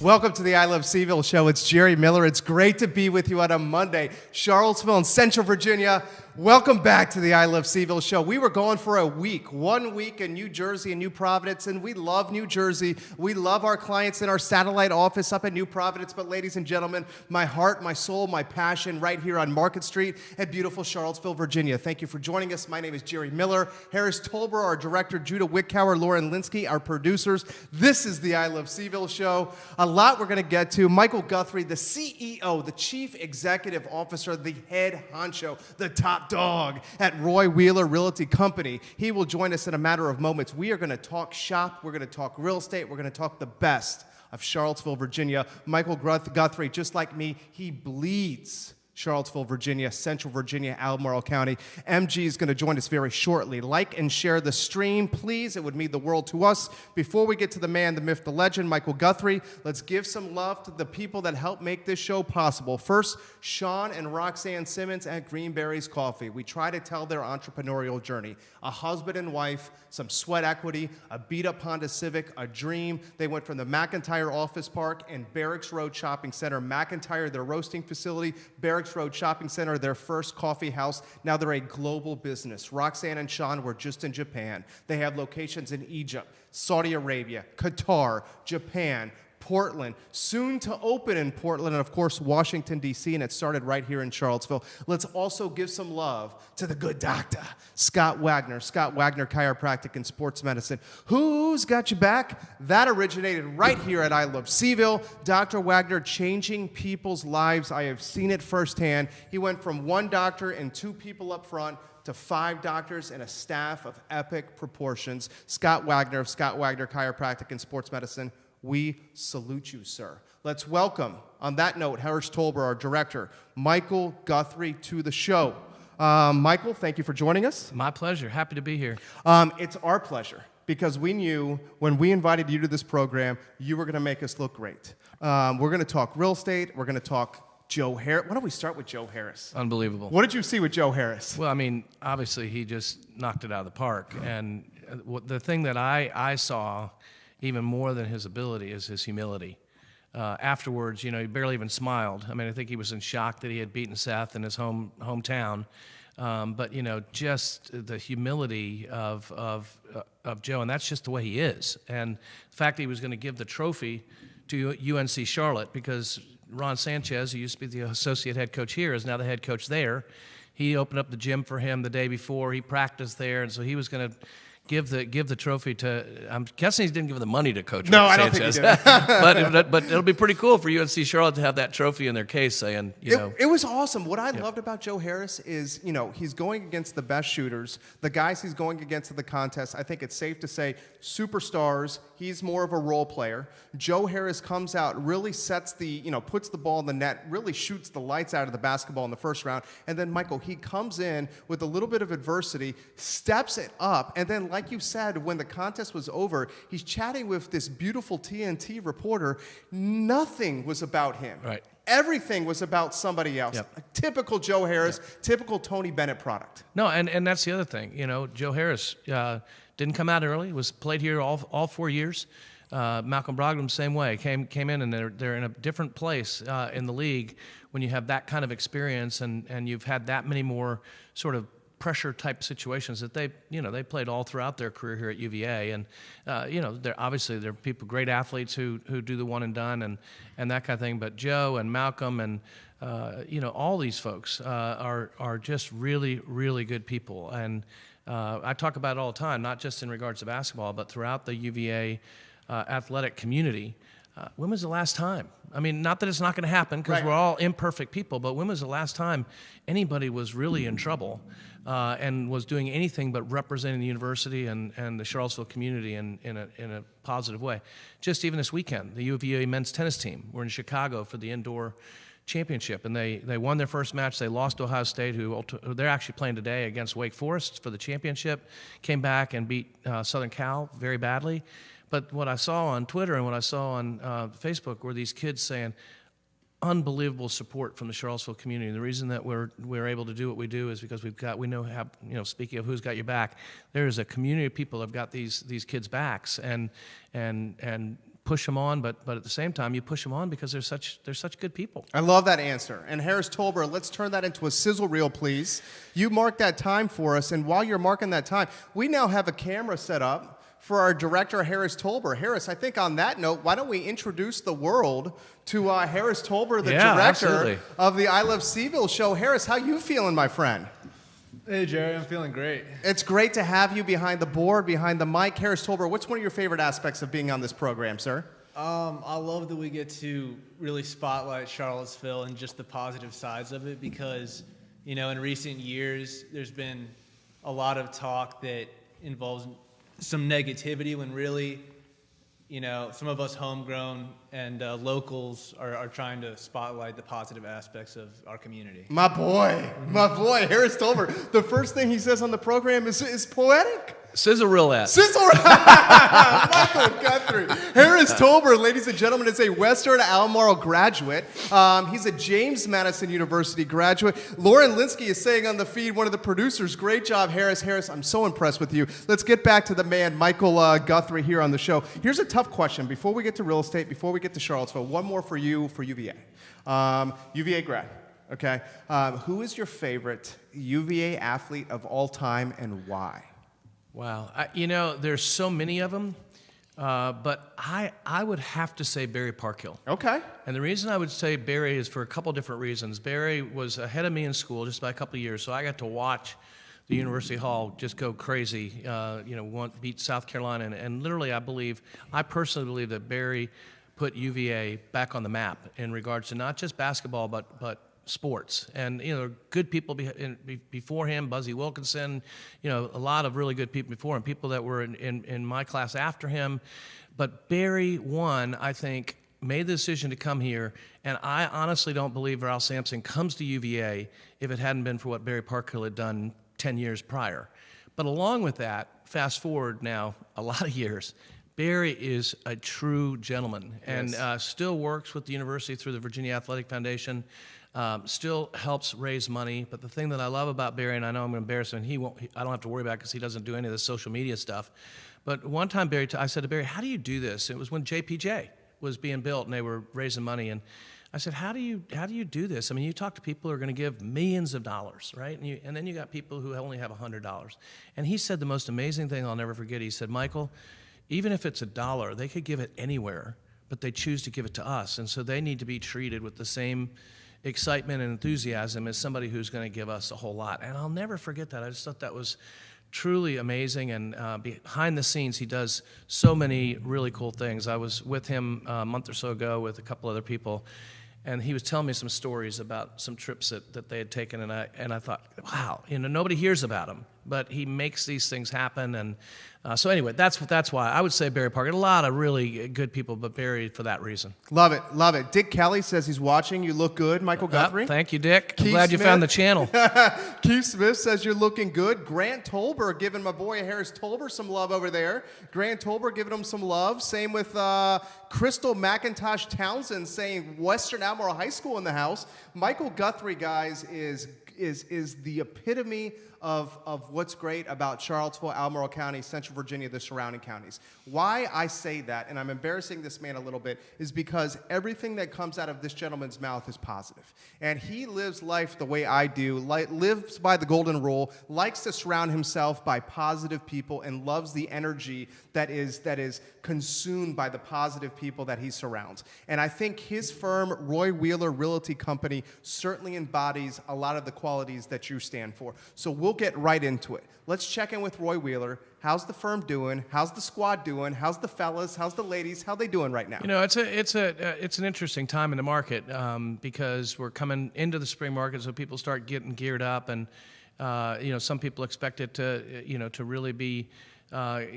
Welcome to the I Love CVille show. It's Jerry Miller. It's great to be with you on a Monday. Charlottesville and Central Virginia. Welcome back to the I Love CVille show. We were going for a week, 1 week in New Jersey and New Providence, and we love New Jersey. We love our clients in our satellite office up in New Providence. But ladies and gentlemen, my heart, my soul, my passion right here on Market Street at beautiful Charlottesville, Virginia. Thank you for joining us. My name is Jerry Miller. Harris Tolber, our director, Judah Wickhauer, Lauren Linsky, our producers. This is the I Love CVille show. A lot we're going to get to. Michael Guthrie, the CEO, the Chief Executive Officer, the head honcho, the top dog at Roy Wheeler Realty Company. He will join us in a matter of moments. We are going to talk shop. We're going to talk real estate. We're going to talk the best of Charlottesville, Virginia. Michael Guthrie, just like me, he bleeds Charlottesville, Virginia, Central Virginia, Albemarle County. MG is going to join us very shortly. Like and share the stream, please. It would mean the world to us. Before we get to the man, the myth, the legend, Michael Guthrie, let's give some love to the people that help make this show possible. First, Sean and Roxanne Simmons at Greenberry's Coffee. We try to tell their entrepreneurial journey. A husband and wife, some sweat equity, a beat-up Honda Civic, a dream. They went from the McIntyre Office Park and Barracks Road Shopping Center. McIntyre, their roasting facility, Barracks Road Shopping Center, their first coffee house. Now they're a global business. Roxanne and Sean were just in Japan. They have locations in Egypt, Saudi Arabia, Qatar, Japan, Portland, soon to open in Portland, and of course, Washington, D.C., and it started right here in Charlottesville. Let's also give some love to the good doctor, Scott Wagner Chiropractic and Sports Medicine. Who's got you back? That originated right here at I Love CVille. Dr. Wagner changing people's lives. I have seen it firsthand. He went from one doctor and 2 people up front to 5 doctors and a staff of epic proportions. Scott Wagner of Scott Wagner Chiropractic and Sports Medicine. We salute you, sir. Let's welcome, on that note, Harris Tolber, our director, Michael Guthrie, to the show. Michael, thank you for joining us. My pleasure. Happy to be here. It's our pleasure, because we knew when we invited you to this program, you were going to make us look great. We're going to talk real estate. We're going to talk Joe Harris. Why don't we start with Joe Harris? Unbelievable. What did you see with Joe Harris? Well, I mean, obviously, he just knocked it out of the park. And the thing that I saw even more than his ability is his humility. Afterwards, he barely even smiled. I mean, I think he was in shock that he had beaten Seth in his hometown. But just the humility of Joe, and that's just the way he is. And the fact that he was going to give the trophy to UNC Charlotte, because Ron Sanchez, who used to be the associate head coach here, is now the head coach there. He opened up the gym for him the day before. He practiced there, and so he was going to give the trophy to. I'm guessing he didn't give the money to Coach. No, I Sanchez. don't think he did. but it'll be pretty cool for UNC Charlotte to have that trophy in their case, saying It was awesome. What I loved about Joe Harris is he's going against the best shooters, the guys he's going against in the contest. I think it's safe to say superstars. He's more of a role player. Joe Harris comes out, really sets puts the ball in the net, really shoots the lights out of the basketball in the first round, and then Michael, he comes in with a little bit of adversity, steps it up, and then, like you said, when the contest was over, he's chatting with this beautiful TNT reporter. Nothing was about him. Right. Everything was about somebody else. Yep. A typical Joe Harris, typical Tony Bennett product. No, and that's the other thing. Joe Harris didn't come out early. Was played here all 4 years. Malcolm Brogdon, same way. Came in, and they're in a different place in the league when you have that kind of experience, and you've had that many more sort of pressure type situations that they played all throughout their career here at UVA, and they're people, great athletes who do the one and done and that kind of thing. But Joe and Malcolm and all these folks are just really, really good people, and I talk about it all the time, not just in regards to basketball, but throughout the UVA athletic community. When was the last time? I mean, not that it's not going to happen, because we're all imperfect people, but when was the last time anybody was really in trouble and was doing anything but representing the university and the Charlottesville community in a positive way? Just even this weekend, the UVA men's tennis team were in Chicago for the indoor championship, and they won their first match. They lost to Ohio State, who they're actually playing today against Wake Forest for the championship. Came back and beat Southern Cal very badly. But what I saw on Twitter and what I saw on Facebook were these kids saying, unbelievable support from the Charlottesville community. And the reason that we're able to do what we do is because speaking of who's got your back, there is a community of people that have got these kids' backs and push them on, but at the same time, you push them on because they're such good people. I love that answer. And Harris Tolber, let's turn that into a sizzle reel, please. You mark that time for us, and while you're marking that time, we now have a camera set up for our director, Harris Tolber. Harris, I think on that note, why don't we introduce the world to Harris Tolber, the director absolutely. of the I Love CVille show. Harris, how you feeling, my friend? Hey, Jerry, I'm feeling great. It's great to have you behind the board, behind the mic. Harris Tolber, what's one of your favorite aspects of being on this program, sir? I love that we get to really spotlight Charlottesville and just the positive sides of it because, in recent years, there's been a lot of talk that involves some negativity when really, some of us homegrown and locals are trying to spotlight the positive aspects of our community. My boy, Harris Tolber. The first thing he says on the program is poetic. Sizzle reel that. Sizzle Michael Guthrie. Harris Tolber, ladies and gentlemen, is a Western Albemarle graduate. He's a James Madison University graduate. Lauren Linsky is saying on the feed, one of the producers, great job, Harris. Harris, I'm so impressed with you. Let's get back to the man, Michael Guthrie, here on the show. Here's a tough question. Before we get to real estate, before we get to Charlottesville, one more for you for UVA. UVA grad, okay? Who is your favorite UVA athlete of all time and why? Wow. There's so many of them, but I would have to say Barry Parkhill. Okay. And the reason I would say Barry is for a couple different reasons. Barry was ahead of me in school just by a couple of years, so I got to watch the University Hall just go crazy, beat South Carolina. And literally, I personally believe that Barry put UVA back on the map in regards to not just basketball, but sports. And good people before him, Buzzy Wilkinson, a lot of really good people before him, people that were in my class after him. But Barry, I think, made the decision to come here, and I honestly don't believe Ralph Sampson comes to UVA if it hadn't been for what Barry Parkhill had done 10 years prior. But along with that, fast forward now a lot of years, Barry is a true gentleman and still works with the university through the Virginia Athletic Foundation. Still helps raise money, but the thing that I love about Barry, and I know I'm going to embarrass him, I don't have to worry about it because he doesn't do any of the social media stuff. But one time, I said to Barry, "How do you do this?" It was when JPJ was being built and they were raising money, and I said, "How do you do this? I mean, you talk to people who are going to give millions of dollars, right? And then you got people who only have $100." And he said the most amazing thing I'll never forget. He said, "Michael, even if it's $1, they could give it anywhere, but they choose to give it to us, and so they need to be treated with the same excitement and enthusiasm as somebody who's going to give us a whole lot." And I'll never forget that. I just thought that was truly amazing. And behind the scenes, he does so many really cool things. I was with him a month or so ago with a couple other people, and he was telling me some stories about some trips that they had taken. And I thought, wow, nobody hears about him, but he makes these things happen. And so anyway, that's why I would say Barry Parker. A lot of really good people, but Barry for that reason. Love it, love it. Dick Kelly says he's watching. You look good, Michael Guthrie. Thank you, Dick. I'm Keith glad you Smith. found the channel. Keith Smith says you're looking good. Grant Tolber giving my boy Harris Tolber some love over there. Grant Tolber giving him some love. Same with Crystal McIntosh Townsend saying Western Albemarle High School in the house. Michael Guthrie, guys, is the epitome of what's great about Charlottesville, Albemarle County, Central Virginia, the surrounding counties. Why I say that, and I'm embarrassing this man a little bit, is because everything that comes out of this gentleman's mouth is positive. And he lives life the way I do, lives by the golden rule, likes to surround himself by positive people, and loves the energy that is consumed by the positive people that he surrounds. And I think his firm, Roy Wheeler Realty Company, certainly embodies a lot of the qualities that you stand for. So we'll get right into it. Let's check in with Roy Wheeler. How's the firm doing? How's the squad doing? How's the fellas? How's the ladies? How they doing right now? It's an interesting time in the market because we're coming into the spring market, so people start getting geared up, and some people expect it to really be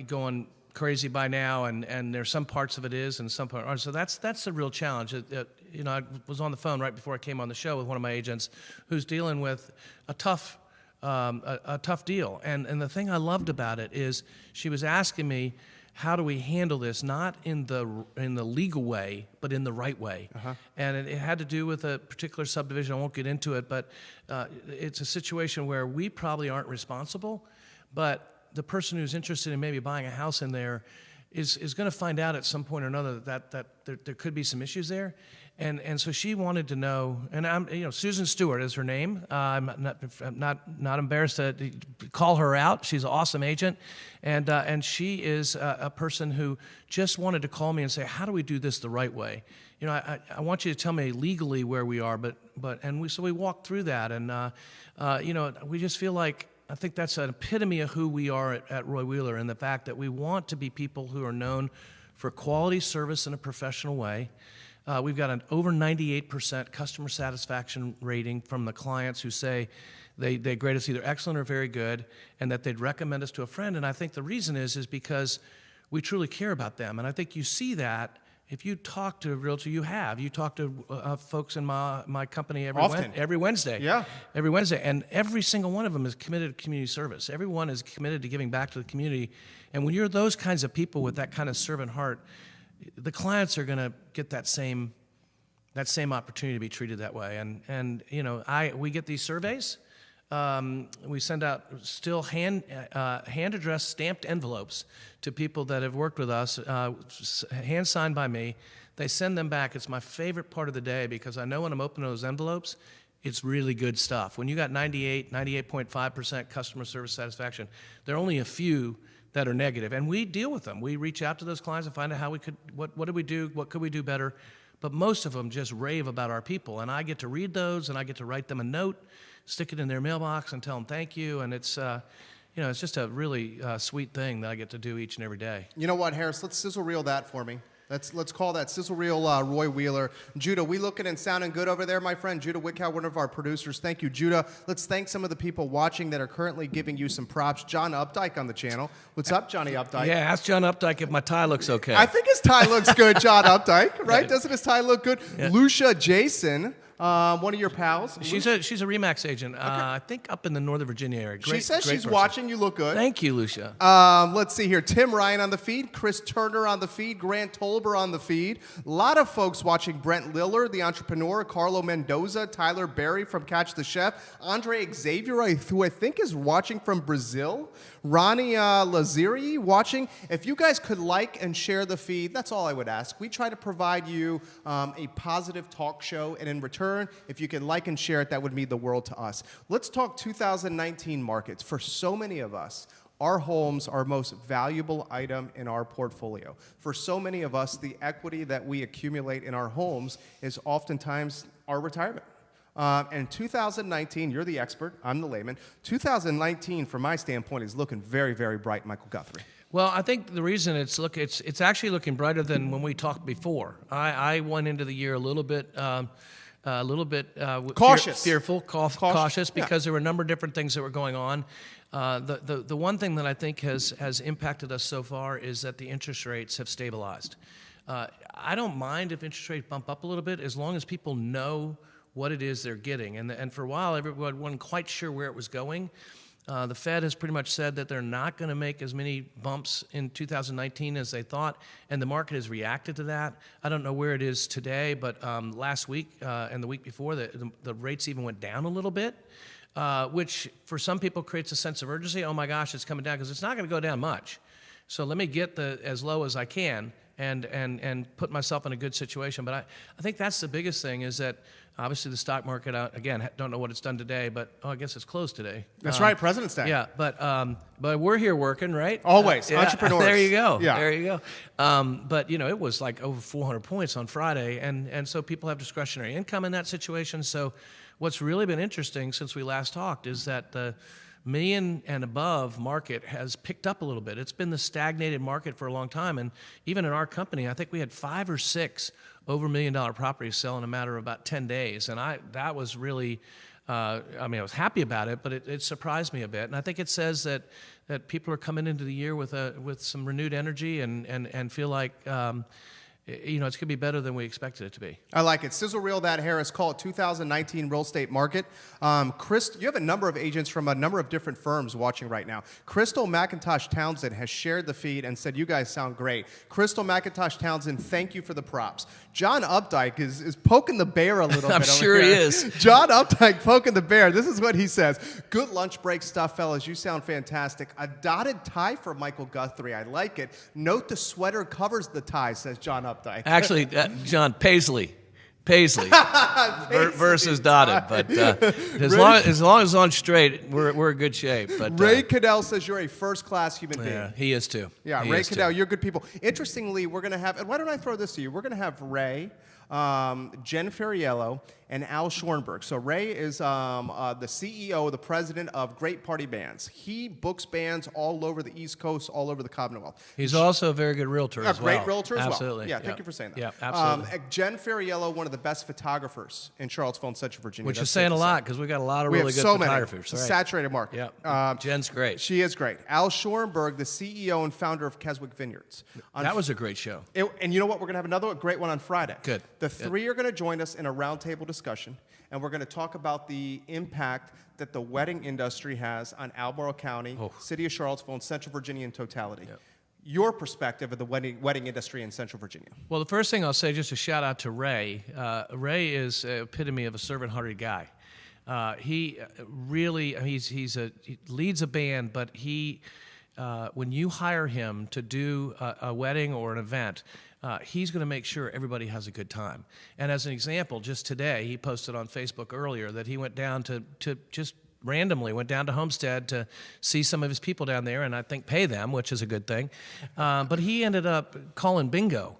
going crazy by now, and there's some parts of it is, and some parts aren't. So that's the real challenge. I was on the phone right before I came on the show with one of my agents who's dealing with a tough deal. And the thing I loved about it is she was asking me, how do we handle this, not in the legal way, but in the right way? Uh-huh. And it had to do with a particular subdivision. I won't get into it, but it's a situation where we probably aren't responsible, but the person who's interested in maybe buying a house in there is going to find out at some point or another that there could be some issues there. And so she wanted to know, and Susan Stewart is her name. I'm not embarrassed to call her out. She's an awesome agent, and she is a person who just wanted to call me and say, how do we do this the right way? I want you to tell me legally where we are, so we walked through that, and we just feel like, I think that's an epitome of who we are at Roy Wheeler, and the fact that we want to be people who are known for quality service in a professional way. We've got an over 98% customer satisfaction rating from the clients who say they grade us either excellent or very good, and that they'd recommend us to a friend. And I think the reason is because we truly care about them. And I think you see that if you talk to a realtor. You talk to folks in my company every Wednesday. Yeah. Every Wednesday. And every single one of them is committed to community service. Everyone is committed to giving back to the community. And when you're those kinds of people with that kind of servant heart, the clients are going to get that same opportunity to be treated that way. And we get these surveys. We send out still hand addressed stamped envelopes to people that have worked with us, hand signed by me. They send them back. It's my favorite part of the day, because I know when I'm opening those envelopes, it's really good stuff. When you got 98.5% customer service satisfaction, there are only a few that are negative, and we deal with them. We reach out to those clients and find out how we could, what did we do, what could we do better. But most of them just rave about our people, and I get to read those, and I get to write them a note, stick it in their mailbox, and tell them thank you. And it's it's just a really sweet thing that I get to do each and every day. You know what, Harris? Let's sizzle reel that for me. Let's call that sizzle reel Roy Wheeler. Judah, we looking and sounding good over there, my friend. Judah Wickow, one of our producers. Thank you, Judah. Let's thank some of the people watching that are currently giving you some props. John Updike on the channel. What's up, Johnny Updike? Yeah, ask John Updike if my tie looks okay. I think his tie looks good, John Updike, right? Yeah. Doesn't his tie look good? Yeah. Lucia Jason. One of your pals. She's a Remax agent. Okay. I think up in the Northern Virginia area. She says she's person. watching. You look good. Thank you, Lucia. Let's see here. Tim Ryan on the feed. Chris Turner on the feed. Grant Tolber on the feed. A lot of folks watching. Brent Lillard, the entrepreneur. Carlo Mendoza. Tyler Berry from Catch the Chef. Andre Xavier, who I think is watching from Brazil. Ronnie Laziri watching. If you guys could like and share the feed, that's all I would ask. We try to provide you a positive talk show, and in return, if you can like and share it, that would mean the world to us. Let's talk 2019 markets. For so many of us, our homes are most valuable item in our portfolio. For so many of us, the equity that we accumulate in our homes is oftentimes our retirement. And 2019, you're the expert, I'm the layman. 2019, from my standpoint, is looking very, very bright, Michael Guthrie. Well, I think the reason it's actually looking brighter than when we talked before. I went into the year a little bit cautious, fearful, cautious, because there were a number of different things that were going on. The one thing that I think has impacted us so far is that the interest rates have stabilized. I don't mind if interest rates bump up a little bit, as long as people know what it is they're getting. And for a while, everyone wasn't quite sure where it was going. The Fed has pretty much said that they're not going to make as many bumps in 2019 as they thought, and the market has reacted to that. I don't know where it is today, but last week and the week before, the rates even went down a little bit, which for some people creates a sense of urgency. Oh my gosh, it's coming down, because it's not going to go down much. So let me get as low as I can and put myself in a good situation. But I think that's the biggest thing, is that obviously the stock market, again, don't know what it's done today, but I guess it's closed today. That's right, President's Day. Yeah, but we're here working, right? Always, yeah, entrepreneurs. There you go. Yeah. There you go. But it was like over 400 points on Friday, and so people have discretionary income in that situation. So what's really been interesting since we last talked is that the million and above market has picked up a little bit. It's been the stagnated market for a long time, and even in our company, I think we had 5 or 6 over $1 million properties sell in a matter of about 10 days, and that was really, I was happy about it, but it surprised me a bit, and I think it says that people are coming into the year with some renewed energy and feel like it's going to be better than we expected it to be. I like it. Sizzle Reel That Harris, call it 2019 real estate market. Chris, you have a number of agents from a number of different firms watching right now. Crystal McIntosh Townsend has shared the feed and said, you guys sound great. Crystal McIntosh Townsend, thank you for the props. John Updike is poking the bear a little bit. I'm sure he is. John Updike poking the bear. This is what he says. Good lunch break stuff, fellas. You sound fantastic. A dotted tie for Michael Guthrie. I like it. Note the sweater covers the tie, says John Updike. Actually, John, Paisley versus dotted, but as long as it's on straight, we're in good shape. But Ray Cadell says you're a first-class human being. Yeah, he is too. Yeah, Ray Cadell, you're good people. Interestingly, we're going to have, and why don't I throw this to you? We're going to have Ray, Jen Ferriello, and Al Schornberg. So Ray is the CEO, the president of Great Party Bands. He books bands all over the East Coast, all over the Commonwealth. He's also a very good realtor as well. A great realtor as well. Absolutely. Yeah, thank you for saying that. Yeah, absolutely. Jen Ferriello, one of the best photographers in Charlottesville and Central Virginia. Which is saying a lot because we got a lot of really good photographers. It's a saturated market. Yeah. Jen's great. She is great. Al Schornberg, the CEO and founder of Keswick Vineyards. That was a great show. And you know what? We're going to have another great one on Friday. Good. The three are going to join us in a roundtable discussion, and we're going to talk about the impact that the wedding industry has on Albemarle County, City of Charlottesville, and Central Virginia in totality. Yep. Your perspective of the wedding industry in Central Virginia. Well, the first thing I'll say, just a shout out to Ray. Ray is an epitome of a servant-hearted guy. He really, he leads a band, but when you hire him to do a wedding or an event, he's going to make sure everybody has a good time. And as an example, just today, he posted on Facebook earlier that he went down to just randomly went down to Homestead to see some of his people down there and I think pay them, which is a good thing. But he ended up calling bingo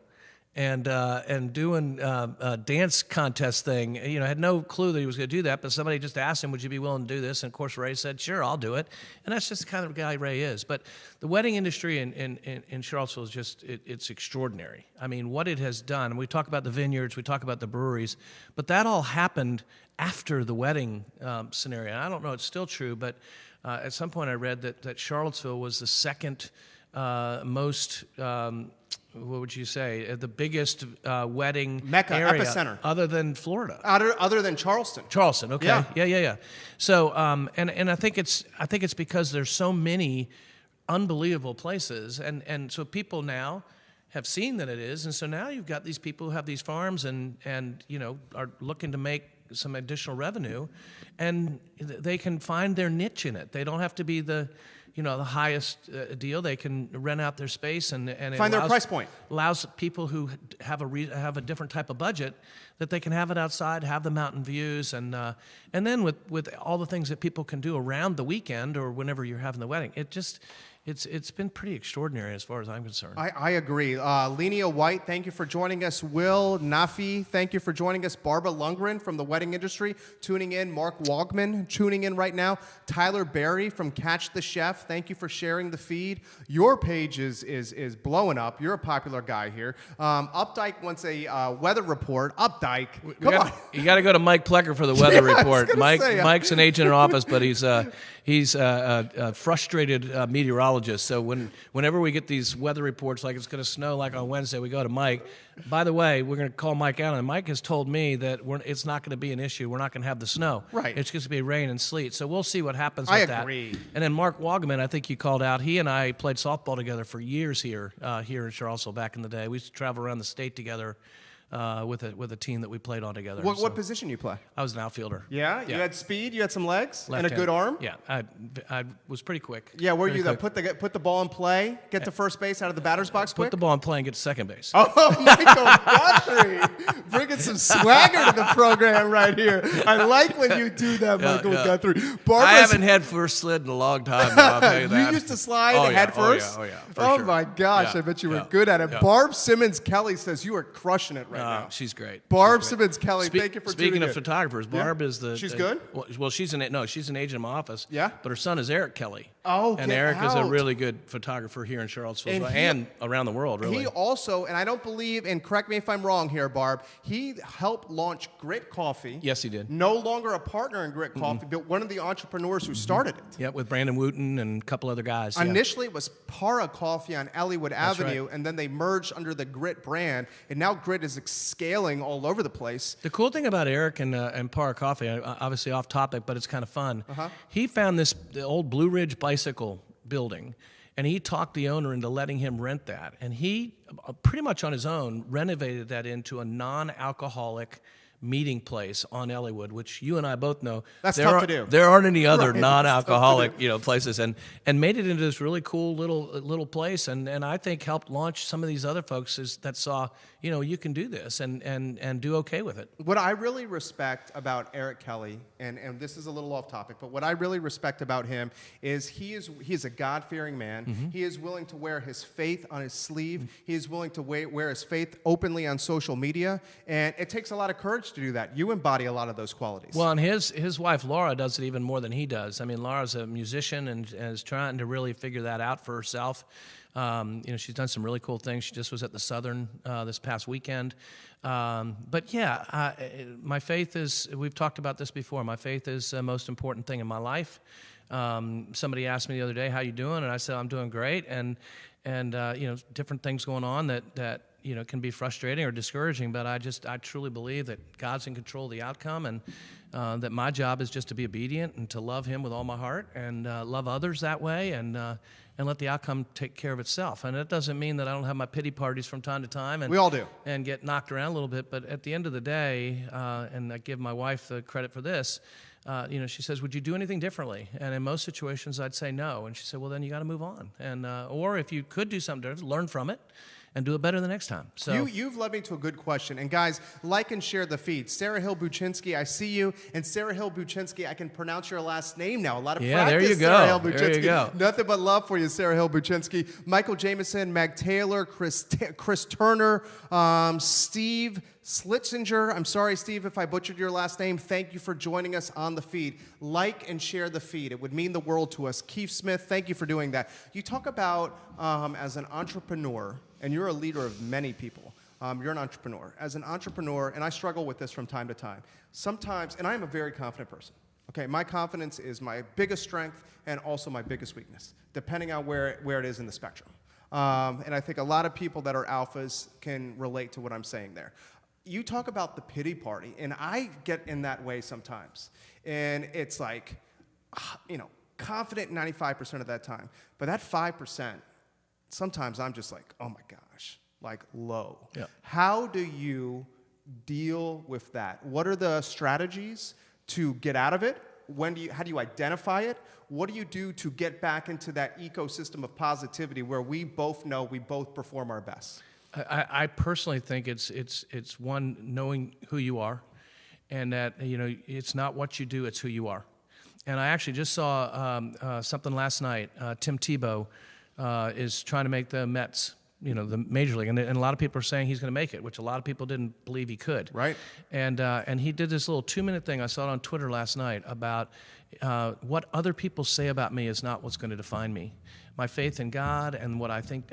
and doing a dance contest thing. Had no clue that he was going to do that, but somebody just asked him, would you be willing to do this? And of course, Ray said, sure, I'll do it. And that's just the kind of guy Ray is. But the wedding industry in Charlottesville is just, it's extraordinary. I mean, what it has done, and we talk about the vineyards, we talk about the breweries, but that all happened after the wedding scenario. And I don't know, it's still true, but at some point I read that Charlottesville was the second most, what would you say, the biggest wedding Mecca, area epicenter, other than Florida, other than Charleston. Charleston, okay, yeah. So, and I think it's because there's so many unbelievable places, and so people now have seen that it is, and so now you've got these people who have these farms and are looking to make some additional revenue, and they can find their niche in it. They don't have to be the highest deal. They can rent out their space and find their price point. Allows people who have a different type of budget that they can have it outside, have the mountain views, and then with all the things that people can do around the weekend or whenever you're having the wedding, it's been pretty extraordinary as far as I'm concerned. I agree. Lenia White, thank you for joining us. Will Nafi, thank you for joining us. Barbara Lundgren from the wedding industry tuning in. Mark Wogman tuning in right now. Tyler Berry from Catch the Chef, thank you for sharing the feed. Your page is blowing up. You're a popular guy here. Updike wants a weather report. Updike, come on. You got to go to Mike Plecker for the weather report. Mike's an agent in office, but he's a frustrated meteorologist. So whenever we get these weather reports, like it's going to snow like on Wednesday, we go to Mike. By the way, we're going to call Mike out, and Mike has told me that it's not going to be an issue. We're not going to have the snow. Right. It's just going to be rain and sleet. So we'll see what happens with that. I agree. And then Mark Wogman, I think you called out. He and I played softball together for years here in Charlottesville back in the day. We used to travel around the state together. With a team that we played on together. What position you play? I was an outfielder. Yeah? You had speed, you had some legs, Left and a hand. Good arm? Yeah, I was pretty quick. Yeah, were you put the ball in play, get to first base out of the batter's box quick? Put the ball in play and get to second base. Oh, Michael Guthrie, bringing some swagger to the program right here. I like when you do that, Michael Guthrie. I haven't head first slid in a long time, though, I'll tell you that. You used to slide head first? Oh, yeah. Oh, my gosh, I bet you were good at it. Barb Simmons Kelly says you are crushing it right now. She's great. Barb She's great. Simmons Kelly, thank you for Speaking tuning of in. photographers, Barb is the. She's good? Well, she's an agent in my office. Yeah? But her son is Eric Kelly. Oh, and get Eric is a out. really good photographer here in Charlottesville And and around the world, really. He also, and I don't believe, and correct me if I'm wrong here, Barb, he helped launch Grit Coffee. Yes, he did. No longer a partner in Grit Coffee, but one of the entrepreneurs who started it. Yeah, with Brandon Wooten and a couple other guys. Yeah. Initially, it was Para Coffee on Elliowood Avenue, right. and then they merged under the Grit brand, and now Grit is scaling all over the place. The cool thing about Eric and Par Coffee, obviously off topic, but it's kind of fun. He found the old Blue Ridge bicycle building, and he talked the owner into letting him rent that. And he, pretty much on his own, renovated that into a non-alcoholic meeting place on Elliowood, which you and I both know That's tough to do. There aren't any other Right. non-alcoholic places, and made it into this really cool little place, and I think helped launch some of these other folks that saw you can do this and do okay with it. What I really respect about Eric Kelly, and this is a little off topic, but what I really respect about him is he is a God-fearing man. He is willing to wear his faith on his sleeve. He is willing to wear his faith openly on social media, and it takes a lot of courage to do that. You embody a lot of those qualities. Well, and his wife Laura does it even more than he does. I mean, Laura's a musician and is trying to really figure that out for herself. She's done some really cool things. She just was at the Southern this past weekend. But yeah, my faith is, we've talked about this before, my faith is the most important thing in my life. Somebody asked me the other day, how you doing? And I said, I'm doing great. And different things going on that can be frustrating or discouraging, but I truly believe that God's in control of the outcome, and that my job is just to be obedient and to love Him with all my heart and love others that way, and let the outcome take care of itself. And it doesn't mean that I don't have my pity parties from time to time. And we all do. And get knocked around a little bit, but at the end of the day, and I give my wife the credit for this, she says, would you do anything differently? And in most situations, I'd say no. And she said, well, then you got to move on. And or if you could do something different, learn from it and do it better the next time. So you've led me to a good question. And guys, like and share the feed. Sarah Hill Buczynski, I see you. And Sarah Hill Buczynski, I can pronounce your last name now. A lot of practice. There you go. Sarah Hill Buczynski. There you go. Nothing but love for you, Sarah Hill Buczynski. Michael Jameson, Mag Taylor, Chris Turner, Steve Slitzinger. I'm sorry, Steve, if I butchered your last name. Thank you for joining us on the feed. Like and share the feed. It would mean the world to us. Keith Smith, thank you for doing that. You talk about as an entrepreneur, and you're a leader of many people. You're an entrepreneur. As an entrepreneur, and I struggle with this from time to time, sometimes, and I am a very confident person. Okay, my confidence is my biggest strength and also my biggest weakness, depending on where it is in the spectrum. And I think a lot of people that are alphas can relate to what I'm saying there. You talk about the pity party, and I get in that way sometimes. And it's like, confident 95% of that time. But that 5%, sometimes I'm just like, oh my gosh, like low. Yeah. How do you deal with that? What are the strategies to get out of it? How do you identify it? What do you do to get back into that ecosystem of positivity where we both know we both perform our best? I personally think it's one, knowing who you are, and that it's not what you do, it's who you are. And I actually just saw something last night. Tim Tebow is trying to make the Mets, the Major League, and a lot of people are saying he's going to make it, which a lot of people didn't believe he could. Right. And he did this little 2-minute thing. I saw it on Twitter last night about what other people say about me is not what's going to define me. My faith in God and what I think,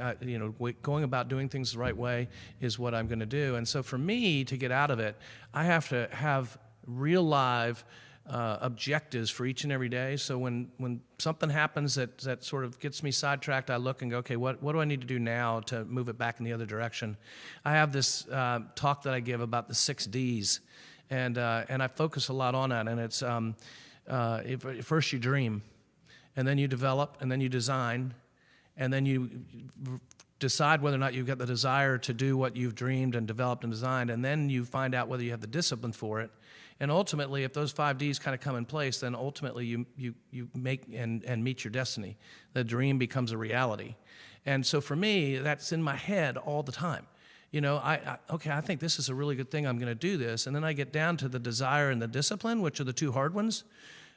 going about doing things the right way is what I'm going to do. And so for me to get out of it, I have to have real live objectives for each and every day. So when something happens that sort of gets me sidetracked, I look and go, okay, what do I need to do now to move it back in the other direction? I have this talk that I give about the 6 Ds, and I focus a lot on that. And it's first you dream, and then you develop, and then you design, and then you decide whether or not you've got the desire to do what you've dreamed and developed and designed, and then you find out whether you have the discipline for it. And ultimately, if those 5 Ds kind of come in place, then ultimately you make and meet your destiny. The dream becomes a reality. And so for me, that's in my head all the time. I think this is a really good thing, I'm going to do this. And then I get down to the desire and the discipline, which are the 2 hard ones.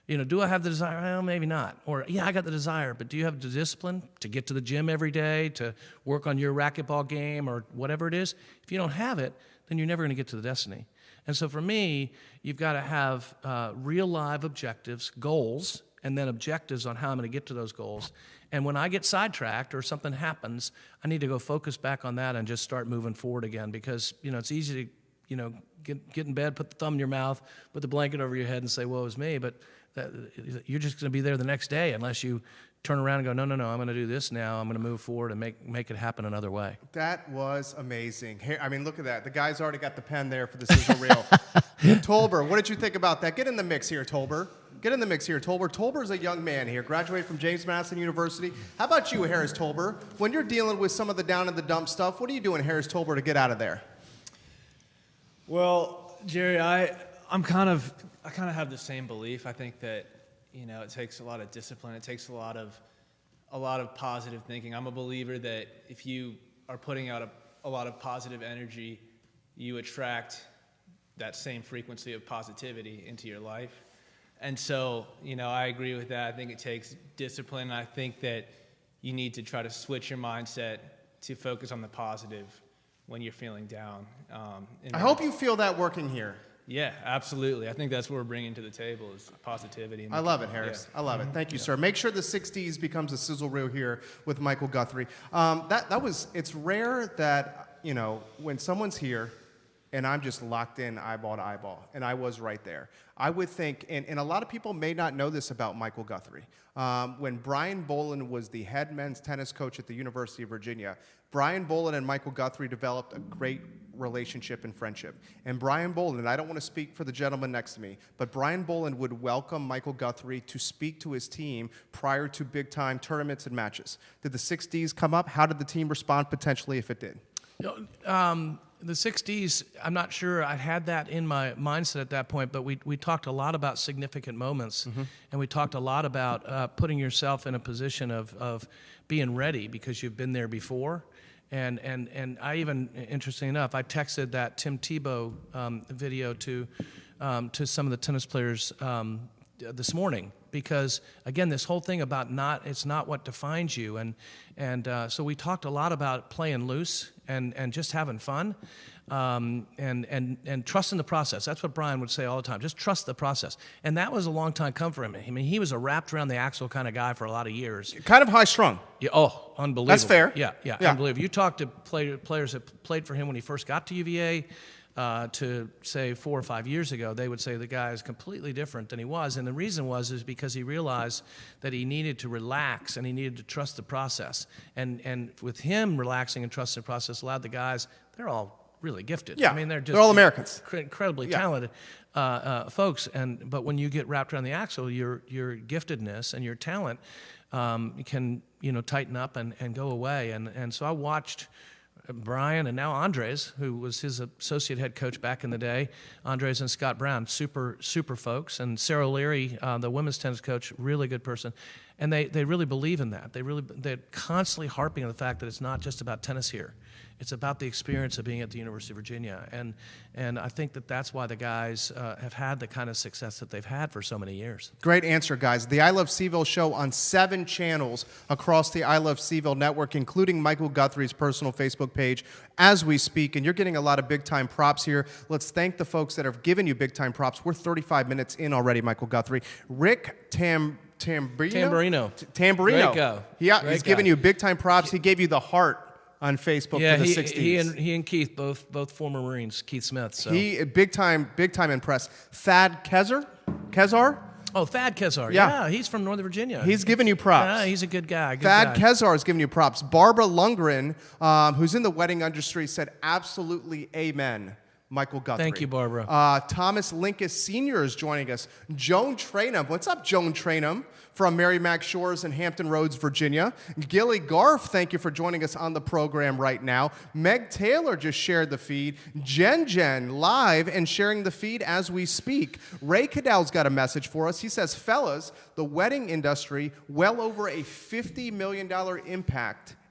Do I have the desire? Well, maybe not. Or, yeah, I got the desire, but do you have the discipline to get to the gym every day, to work on your racquetball game or whatever it is? If you don't have it, then you're never going to get to the destiny. And so for me, you've got to have real live objectives, goals, and then objectives on how I'm going to get to those goals. And when I get sidetracked or something happens, I need to go focus back on that and just start moving forward again, because, it's easy to, get in bed, put the thumb in your mouth, put the blanket over your head and say, woe is me. But you're just going to be there the next day unless you turn around and go, no, I'm going to do this now. I'm going to move forward and make it happen another way. That was amazing. Here, look at that. The guy's already got the pen there for the sizzle reel. Tolber, what did you think about that? Get in the mix here, Tolber. Get in the mix here, Tolber. Tolber's a young man here, graduated from James Madison University. How about you, Harris Tolber? When you're dealing with some of the down in the dump stuff, what are you doing, Harris Tolber, to get out of there? Well, Jerry, I kind of have the same belief. I think that it takes a lot of discipline. It takes a lot of positive thinking. I'm a believer that if you are putting out a lot of positive energy, you attract that same frequency of positivity into your life. And so, I agree with that. I think it takes discipline. I think that you need to try to switch your mindset to focus on the positive when you're feeling down. I hope you feel that working here. Yeah, absolutely. I think that's what we're bringing to the table is positivity. I love it, Harris. Yeah. I love it. Thank you, sir. Make sure the 60s becomes a sizzle reel here with Michael Guthrie. It's rare that, when someone's here and I'm just locked in eyeball to eyeball, and I was right there. I would think, and a lot of people may not know this about Michael Guthrie. When Brian Bolin was the head men's tennis coach at the University of Virginia, Brian Bolin and Michael Guthrie developed a great relationship and friendship. And Brian Bolin, and I don't want to speak for the gentleman next to me, but Brian Bolin would welcome Michael Guthrie to speak to his team prior to big-time tournaments and matches. Did the 6Ds come up? How did the team respond potentially if it did? The 6Ds, I'm not sure I had that in my mindset at that point, but we talked a lot about significant moments, and we talked a lot about putting yourself in a position of being ready because you've been there before. And I even, interestingly enough, I texted that Tim Tebow video to some of the tennis players this morning, because again, this whole thing about it's not what defines you, and so we talked a lot about playing loose and just having fun, and trusting the process. That's what Brian would say all the time. Just trust the process, and that was a long time come for him. He was a wrapped around the axle kind of guy for a lot of years. Kind of high strung. Yeah. Oh, unbelievable. That's fair. Yeah. Unbelievable. You talk to players that played for him when he first got to UVA. To say 4 or 5 years ago, they would say the guy is completely different than he was, and the reason is because he realized that he needed to relax and he needed to trust the process. And with him relaxing and trusting the process allowed the guys, they're all really gifted. Yeah, they're all Americans, incredibly talented folks. But when you get wrapped around the axle, your giftedness and your talent can tighten up and go away. And so I watched Brian and now Andres, who was his associate head coach back in the day, Andres and Scott Brown, super folks, and Sarah Leary, the women's tennis coach, really good person, and they really believe in that. They're constantly harping on the fact that it's not just about tennis here. It's about the experience of being at the University of Virginia, and I think that's why the guys have had the kind of success that they've had for so many years. Great answer, guys. The I Love CVille show on 7 channels across the I Love CVille network, including Michael Guthrie's personal Facebook page as we speak, and you're getting a lot of big-time props here. Let's thank the folks that have given you big-time props. We're 35 minutes in already, Michael Guthrie. Rick Tamburino. Great guy. Yeah, he's giving you big-time props. He gave you the heart on Facebook for the 60s. He and Keith, both former Marines, Keith Smith. So. He big time impressed. Thad Kezar? Oh, Thad Kezar. Yeah, he's from Northern Virginia. He's giving you props. Yeah, he's a good guy. Thad Kezar is giving you props. Barbara Lundgren, who's in the wedding industry, said absolutely amen. Michael Guthrie. Thank you, Barbara. Thomas Linkus Sr. is joining us. Joan Trainum. What's up, Joan Trainum? From Merrimack Shores in Hampton Roads, Virginia. Gilly Garf, thank you for joining us on the program right now. Meg Taylor just shared the feed. Jen live and sharing the feed as we speak. Ray Cadell's got a message for us. He says, fellas, the wedding industry, well over a $50 million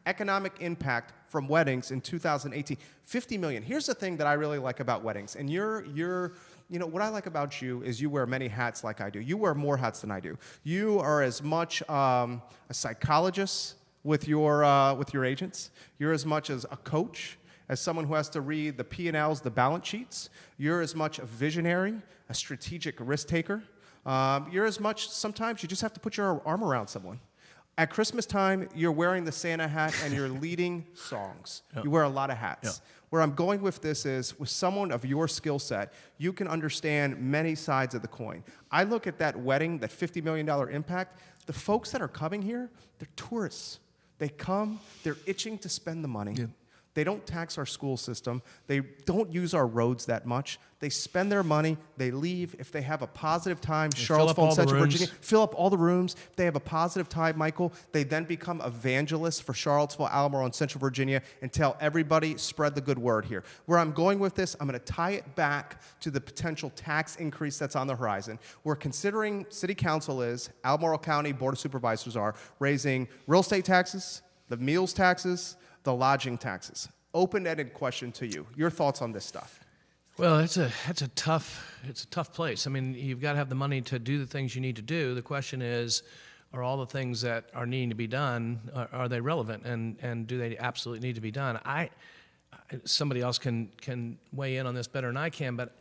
economic impact from weddings in 2018. $50 million. Here's the thing that I really like about weddings, and what I like about you is you wear many hats like I do. You wear more hats than I do. You are as much a psychologist with your agents. You're as much as a coach, as someone who has to read the P&Ls, the balance sheets. You're as much a visionary, a strategic risk taker. You're as much, sometimes you just have to put your arm around someone. At Christmas time, you're wearing the Santa hat and you're leading songs. Yep. You wear a lot of hats. Yep. Where I'm going with this is, with someone of your skill set, you can understand many sides of the coin. I look at that wedding, that $50 million impact. The folks that are coming here, they're tourists. They come, they're itching to spend the money. Yep. They don't tax our school system. They don't use our roads that much. They spend their money. They leave. If they have a positive time, Charlottesville, Central Virginia, fill up all the rooms. If they have a positive time, Michael, they then become evangelists for Charlottesville, Albemarle, and Central Virginia and tell everybody, spread the good word here. Where I'm going with this, I'm going to tie it back to the potential tax increase that's on the horizon. We're considering, City Council is, Albemarle County Board of Supervisors are, raising real estate taxes, the meals taxes, the lodging taxes. Open-ended question to you. Your thoughts on this stuff? Well, it's a tough place. I mean, you've got to have the money to do the things you need to do. The question is, are all the things that are needing to be done, are they relevant, and do they absolutely need to be done? Somebody else can weigh in on this better than I can, but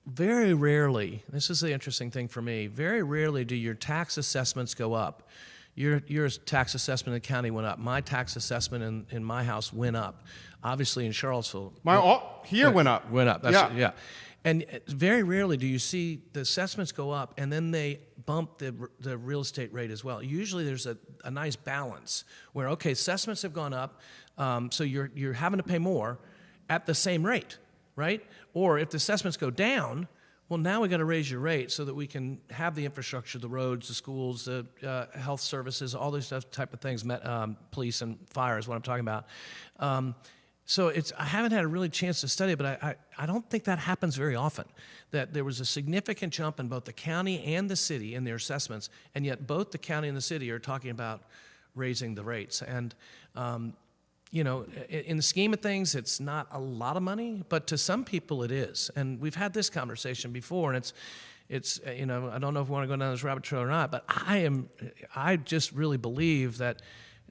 very rarely, this is the interesting thing for me, very rarely do your tax assessments go up. Your tax assessment in the county went up. My tax assessment in my house went up. Obviously in Charlottesville. Went up. Went up. Yeah. And very rarely do you see the assessments go up and then they bump the real estate rate as well. Usually there's a nice balance where, okay, assessments have gone up, so you're having to pay more at the same rate, right? Or if the assessments go down, well, now we got to raise your rate so that we can have the infrastructure, the roads, the schools, the health services, all these type of things, police and fire is what I'm talking about. So I haven't had a really chance to study it, but I don't think that happens very often, that there was a significant jump in both the county and the city in their assessments, and yet both the county and the city are talking about raising the rates. And in the scheme of things, it's not a lot of money, but to some people it is. And we've had this conversation before, and it's I don't know if we want to go down this rabbit trail or not, but I just really believe that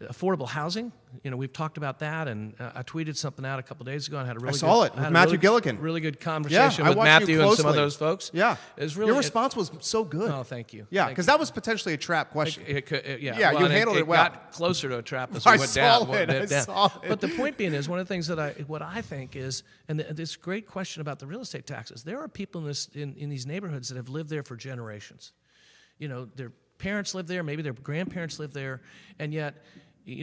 affordable housing, we've talked about that, and I tweeted something out a couple of days ago and had a really with Matthew Gilligan. Really good conversation with Matthew and some of those folks. Yeah. Your response was so good. Oh, thank you. Yeah, because that was potentially a trap question. You handled it well. It got closer to a trap as we went down. I saw it. But the point being is, one of the things what I think is, and this great question about the real estate taxes, there are people in these neighborhoods that have lived there for generations. Their parents live there, maybe their grandparents live there, and yet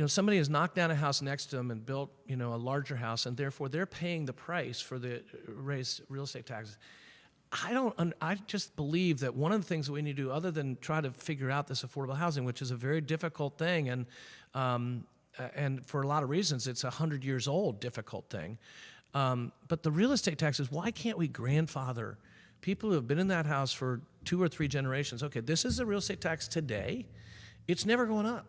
somebody has knocked down a house next to them and built, a larger house, and therefore they're paying the price for the raised real estate taxes. I just believe that one of the things that we need to do, other than try to figure out this affordable housing, which is a very difficult thing, and for a lot of reasons, it's a 100 years old difficult thing. But the real estate taxes, why can't we grandfather people who have been in that house for 2 or 3 generations? Okay, this is the real estate tax today. It's never going up.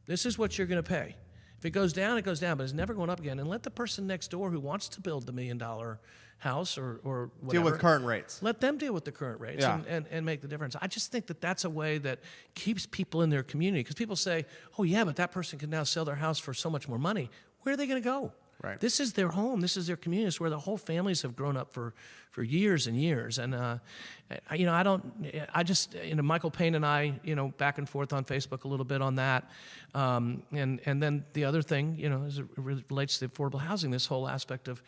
This is what you're going to pay. If it goes down, it goes down, but it's never going up again. And let the person next door who wants to build the $1 million house or whatever, deal with current rates. Let them deal with the current rates and make the difference. I just think that that's a way that keeps people in their community. Because people say, oh, yeah, but that person can now sell their house for so much more money. Where are they going to go? Right. This is their home. This is their community. It's where the whole families have grown up for years and years. And Michael Payne and I, back and forth on Facebook a little bit on that. And then the other thing, as it relates to affordable housing, this whole aspect of,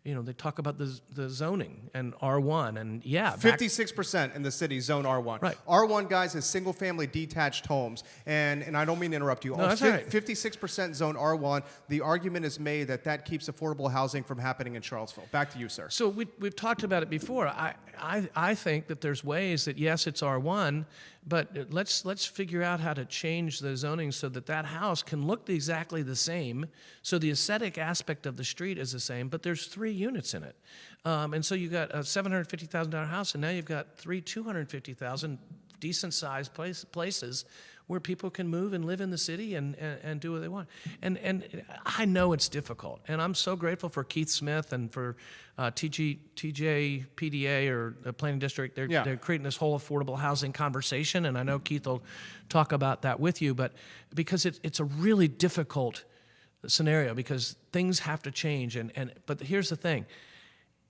they talk about the zoning and R1 and 56% in the city zone R1. Right. R1, guys, is single-family detached homes, and I don't mean to interrupt you. No, that's all right. 56% zone R1. The argument is made that keeps affordable housing from happening in Charlottesville. Back to you, sir. So we've talked about it before. I think that there's ways that yes, it's R1, but let's figure out how to change the zoning so that house can look exactly the same. So the aesthetic aspect of the street is the same, but there's 3 units in it. And so you got a $750,000 house, and now you've got 3 $250,000 decent-sized places where people can move and live in the city and do what they want. And I know it's difficult, and I'm so grateful for Keith Smith and for TJ PDA or the Planning District. They're creating this whole affordable housing conversation, and I know Keith will talk about that with you. But because it's a really difficult scenario because things have to change. But here's the thing.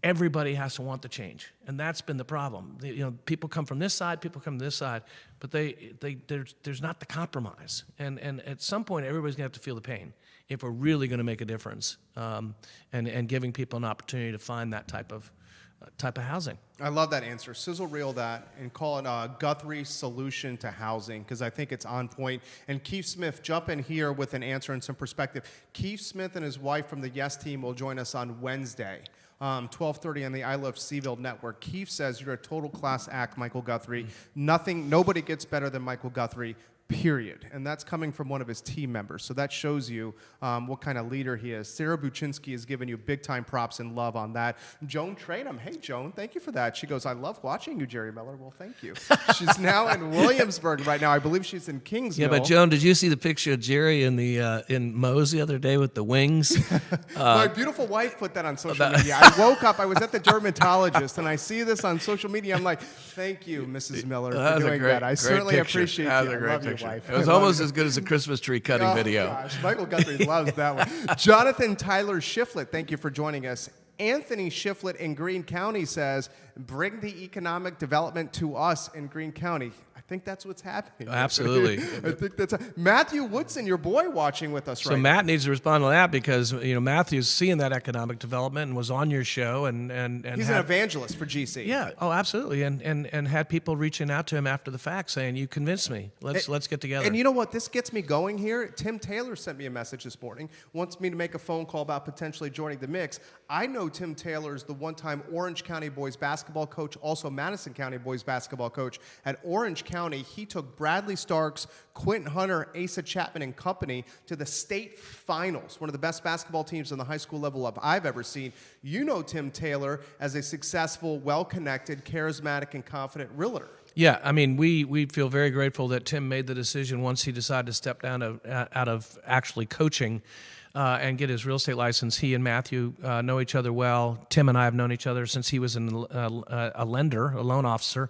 Everybody has to want the change, and that's been the problem. People come from this side, people come to this side, but there's not the compromise. And at some point, everybody's gonna have to feel the pain if we're really gonna make a difference, and giving people an opportunity to find that type of housing. I love that answer. Sizzle reel that and call it Guthrie's solution to housing because I think it's on point. And Keith Smith, jump in here with an answer and some perspective. Keith Smith and his wife from the Yes team will join us on Wednesday. 12:30 on the I Love CVille network. Keith says you're a total class act, Michael Guthrie. Nobody gets better than Michael Guthrie, period. And that's coming from one of his team members. So that shows you what kind of leader he is. Sarah Buczynski has given you big time props and love on that. Joan Tradeham, hey Joan, thank you for that. She goes, I love watching you, Jerry Miller. Well, thank you. She's now in Williamsburg right now. I believe she's in Kingsville. Yeah, but Joan, did you see the picture of Jerry in Moe's the other day with the wings? My beautiful wife put that on social media. I woke up, I was at the dermatologist, and I see this on social media. I'm like, thank you, Mrs. Miller, for doing that. I certainly appreciate you. I love you, wife. It was almost as good as a Christmas tree cutting video. Gosh, Michael Guthrie loves that one. Jonathan Tyler Shiflett, thank you for joining us. Anthony Shiflett in Greene County says, bring the economic development to us in Greene County. I think that's what's happening. Absolutely. I think that's Matthew Woodson, your boy, watching with us right now. So Matt needs to respond to that because Matthew's seeing that economic development and was on your show and he's an evangelist for GC. Yeah, oh absolutely, and had people reaching out to him after the fact saying, "You convinced me. Let's get together." And you know what? This gets me going here. Tim Taylor sent me a message this morning. Wants me to make a phone call about potentially joining the mix. I know Tim Taylor is the one-time Orange County boys basketball coach, also Madison County boys basketball coach at Orange County. He took Bradley Starks, Quentin Hunter, Asa Chapman, and company to the state finals, one of the best basketball teams on the high school level I've ever seen. You know Tim Taylor as a successful, well-connected, charismatic, and confident realtor. Yeah, I mean, we feel very grateful that Tim made the decision once he decided to step down out of actually coaching and get his real estate license. He and Matthew know each other well. Tim and I have known each other since he was a lender, a loan officer,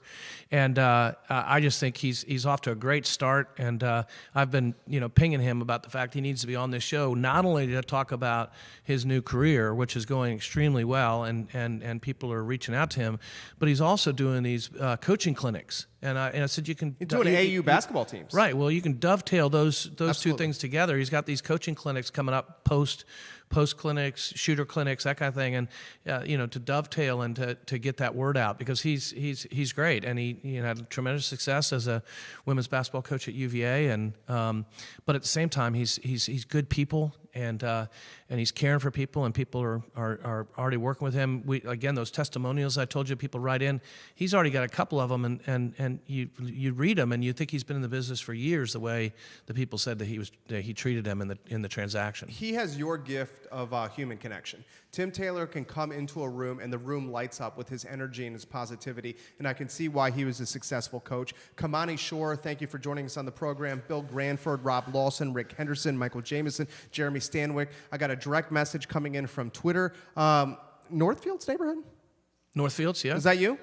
and I just think he's off to a great start. And I've been pinging him about the fact he needs to be on this show, not only to talk about his new career, which is going extremely well, and people are reaching out to him, but he's also doing these coaching clinics. And I said you can... You're doing AU basketball teams. Right. Well, you can dovetail those Absolutely. two things together. He's got these coaching clinics coming up, post clinics, shooter clinics, that kind of thing, and to dovetail and to get that word out because he's great, and he had tremendous success as a women's basketball coach at UVA, and but at the same time he's good people. And he's caring for people, and people are already working with him. Again, those testimonials I told you, people write in. He's already got a couple of them, and you read them, and you think he's been in the business for years. The way the people said that he treated them in the transaction. He has your gift of human connection. Tim Taylor can come into a room, and the room lights up with his energy and his positivity, and I can see why he was a successful coach. Kamani Shore, thank you for joining us on the program. Bill Granford, Rob Lawson, Rick Henderson, Michael Jameson, Jeremy Stanwyck. I got a direct message coming in from Twitter. Northfield's neighborhood? Northfields, yeah. Is that you?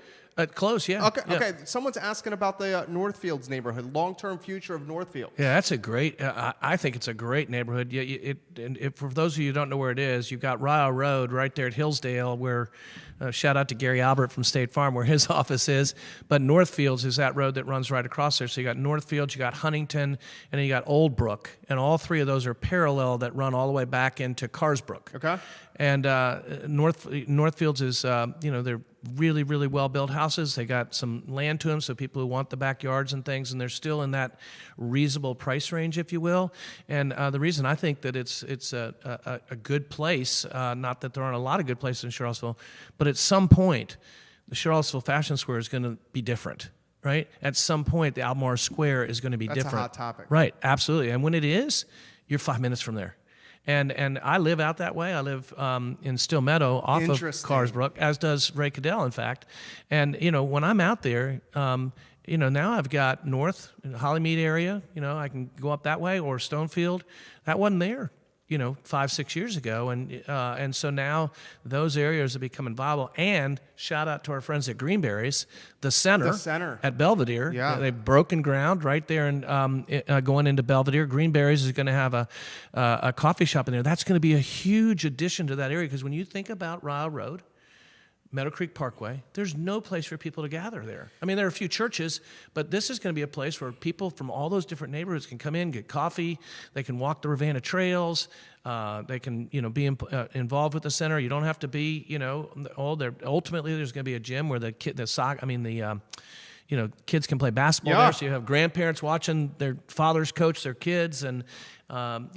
Close, yeah. Okay, yeah. okay. Someone's asking about the Northfields neighborhood, long-term future of Northfield. Yeah, that's a great. I think it's a great neighborhood. Yeah, for those of you who don't know where it is, you've got Ryle Road right there at Hillsdale, where shout out to Gary Albert from State Farm, where his office is. But Northfields is that road that runs right across there. So you got Northfields, you got Huntington, and then you got Old Brook, and all three of those are parallel that run all the way back into Carsbrook. Okay. And Northfields is, they're really, really well-built houses. They got some land to them, so people who want the backyards and things, and they're still in that reasonable price range, if you will. And the reason I think that it's a good place, not that there aren't a lot of good places in Charlottesville, but at some point, the Charlottesville Fashion Square is going to be different. Right? At some point, the Albemarle Square is going to be different. That's a hot topic. Right, absolutely. And when it is, you're 5 minutes from there. And I live out that way. I live in Still Meadow off of Carsbrook, as does Ray Cadell, in fact. And, when I'm out there, now I've got North, Hollymead area. I can go up that way, or Stonefield. That wasn't there 5-6 years ago, and so now those areas are becoming viable. And shout out to our friends at Greenberry's, the center at Belvedere. Yeah. They've broken ground right there, and going into Belvedere, Greenberry's is going to have a coffee shop in there. That's going to be a huge addition to that area, because when you think about Ryle Road, Meadow Creek Parkway, there's no place for people to gather there. I mean, there are a few churches, but this is going to be a place where people from all those different neighborhoods can come in, get coffee. They can walk the Ravenna trails. They can, be involved with the center. You don't have to be, ultimately there's going to be a gym where kids can play basketball there. So you have grandparents watching their fathers coach their kids, and I'm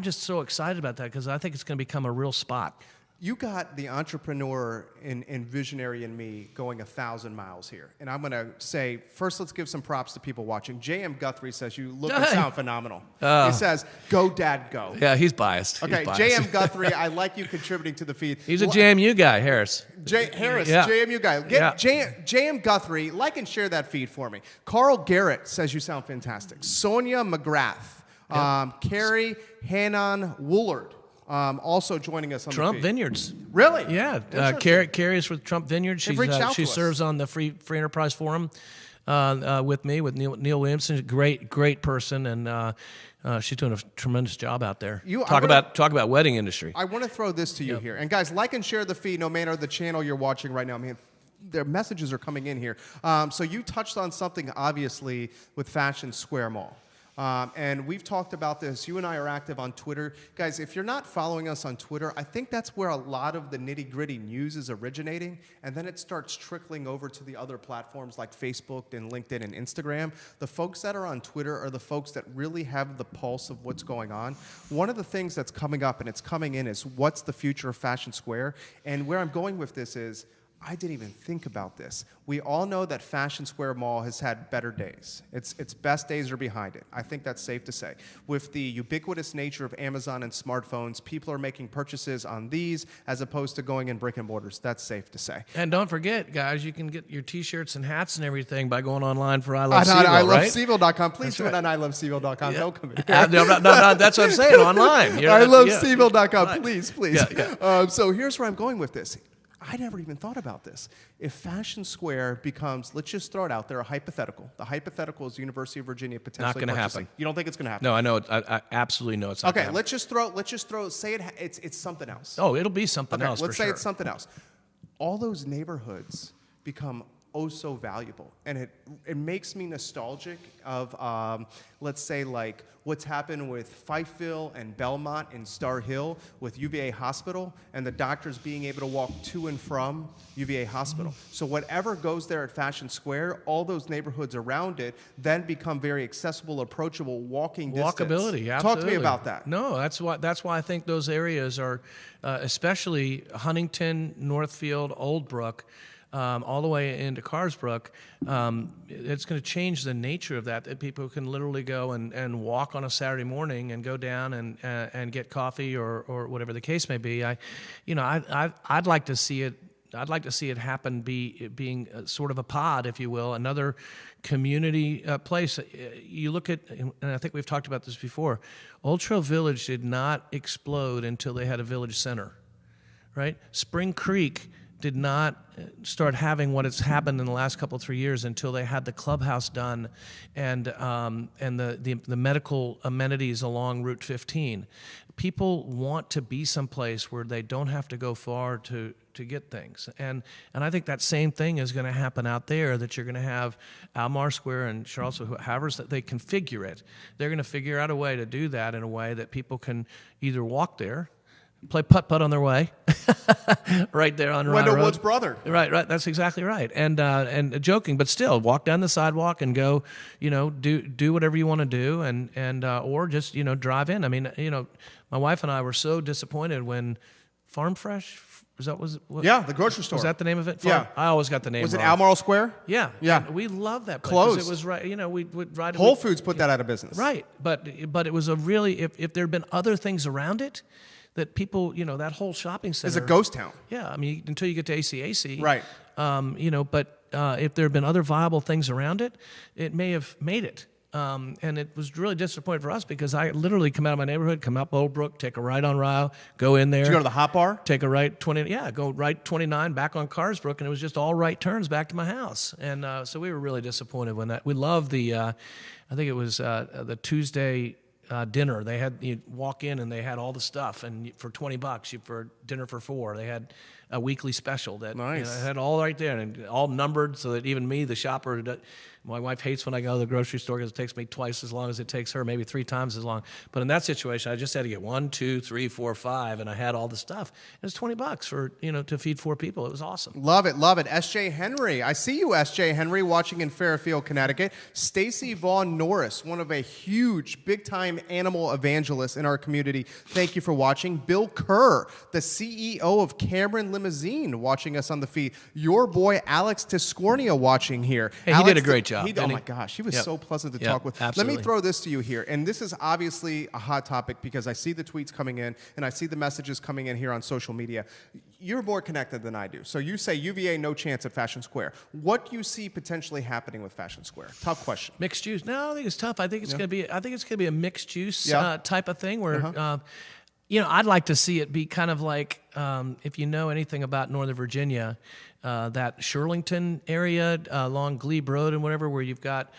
just so excited about that, because I think it's going to become a real spot. You got the entrepreneur and visionary in me going 1,000 miles here. And I'm going to say, first, let's give some props to people watching. J.M. Guthrie says you look and sound phenomenal. He says, go, Dad, go. Yeah, he's biased. Okay, J.M. Guthrie, I like you contributing to the feed. He's a JMU guy, Harris. JMU guy. J.M. Guthrie, like and share that feed for me. Carl Garrett says you sound fantastic. Sonia McGrath. Carrie Hannon Woolard. Also joining us on Trump the feed. Vineyards. Really? Yeah. Carrie is with Trump Vineyards. She serves on the Free Enterprise Forum with me, with Neil Williamson. Great person, and she's doing a tremendous job out there. Talk about wedding industry. I want to throw this to you here. And guys, like and share the feed no matter the channel you're watching right now. I mean, their messages are coming in here. So you touched on something, obviously, with Fashion Square Mall. And we've talked about this. You and I are active on Twitter. Guys, if you're not following us on Twitter, I think that's where a lot of the nitty-gritty news is originating, and then it starts trickling over to the other platforms like Facebook and LinkedIn and Instagram. The folks that are on Twitter are the folks that really have the pulse of what's going on. One of the things that's coming up, and it's coming in, is what's the future of Fashion Square? And where I'm going with this is, I didn't even think about this. We all know that Fashion Square Mall has had better days. Its best days are behind it. I think that's safe to say. With the ubiquitous nature of Amazon and smartphones, people are making purchases on these as opposed to going in brick and mortars. That's safe to say. And don't forget, guys, you can get your T-shirts and hats and everything by going online for iLoveCVille, right? iLoveCVille.com. Please do it on iLoveCVille.com. Yeah. Don't come in. No, that's what I'm saying, online. iLoveCVille.com. Right. Please. Yeah. So here's where I'm going with this. I never even thought about this. If Fashion Square becomes, let's just throw it out there, a hypothetical. The hypothetical is University of Virginia potentially not going to purchasing. happen. You don't think it's going to happen? No, I know. I absolutely know it's not. Okay, gonna let's just throw. Say it's something else. Oh, it'll be something else. Let's say for it's sure. something else. All those neighborhoods become oh so valuable, and it makes me nostalgic of let's say like what's happened with Fifeville and Belmont and Star Hill with UVA Hospital, and the doctors being able to walk to and from UVA Hospital. So whatever goes there at Fashion Square, all those neighborhoods around it then become very accessible, approachable, walking distance. Walkability, absolutely. Talk to me about that. No, that's why I think those areas are, especially Huntington, Northfield, Old Brook, all the way into Carsbrook, it's going to change the nature of that people can literally go and walk on a Saturday morning and go down and get coffee or whatever the case may be. I'd like to see it. I'd like to see it happen, being sort of a pod, if you will, another community place. You look at, and I think we've talked about this before, Old Trail Village did not explode until they had a village center, right? Spring Creek did not start having what has happened in the last couple of 3 years until they had the clubhouse done and the medical amenities along Route 15. People want to be someplace where they don't have to go far to get things. And I think that same thing is going to happen out there, that you're going to have Almar Square and Charlottesville, however they configure it. They're going to figure out a way to do that in a way that people can either walk there, play putt-putt on their way, right there on Rhino Road. Wood's brother. Right. That's exactly right. And joking, but still, walk down the sidewalk and go, do whatever you want to do, and or just drive in. I mean, my wife and I were so disappointed when Farm Fresh. Yeah, the grocery store. Was that the name of it? Yeah. I always got the name Was it wrong. Albemarle Square? Yeah. Yeah. And we love that place. Closed. It was right. We'd ride. Whole Foods put that out of business. Right. But it was a really, if there had been other things around it, that people, that whole shopping center It's a ghost town. Yeah, I mean, until you get to ACAC. Right. But if there had been other viable things around it, it may have made it. And it was really disappointing for us because I literally come out of my neighborhood, come up Old Brook, take a right on Ryle, go in there. Did you go to the hot bar? Take a right go right 29 back on Carsbrook, and it was just all right turns back to my house. And so we were really disappointed when that. We loved the, I think it was the Tuesday dinner. They had, you walk in and they had all the stuff, and for $20 for dinner for 4. They had a weekly special that had all right there and all numbered so that even me, the shopper, my wife hates when I go to the grocery store because it takes me twice as long as it takes her, maybe 3 times as long. But in that situation, I just had to get 1, 2, 3, 4, 5, and I had all the stuff. It was $20 for, to feed 4 people. It was awesome. Love it, love it. S.J. Henry. I see you, S.J. Henry, watching in Fairfield, Connecticut. Stacy Vaughn Norris, one of a huge, big-time animal evangelist in our community. Thank you for watching. Bill Kerr, the CEO of Cameron Limousine, watching us on the feed. Your boy, Alex Tiscornia, watching here. Hey, Alex, he did a great job. Oh, my gosh. He was so pleasant to talk with. Absolutely. Let me throw this to you here. And this is obviously a hot topic because I see the tweets coming in and I see the messages coming in here on social media. You're more connected than I do. So you say UVA, no chance at Fashion Square. What do you see potentially happening with Fashion Square? Tough question. Mixed use. No, I don't think it's tough. I think it's going to be a mixed use type of thing where I'd like to see it be kind of like, if you know anything about Northern Virginia, that Shirlington area along Glebe Road and whatever, where you've got,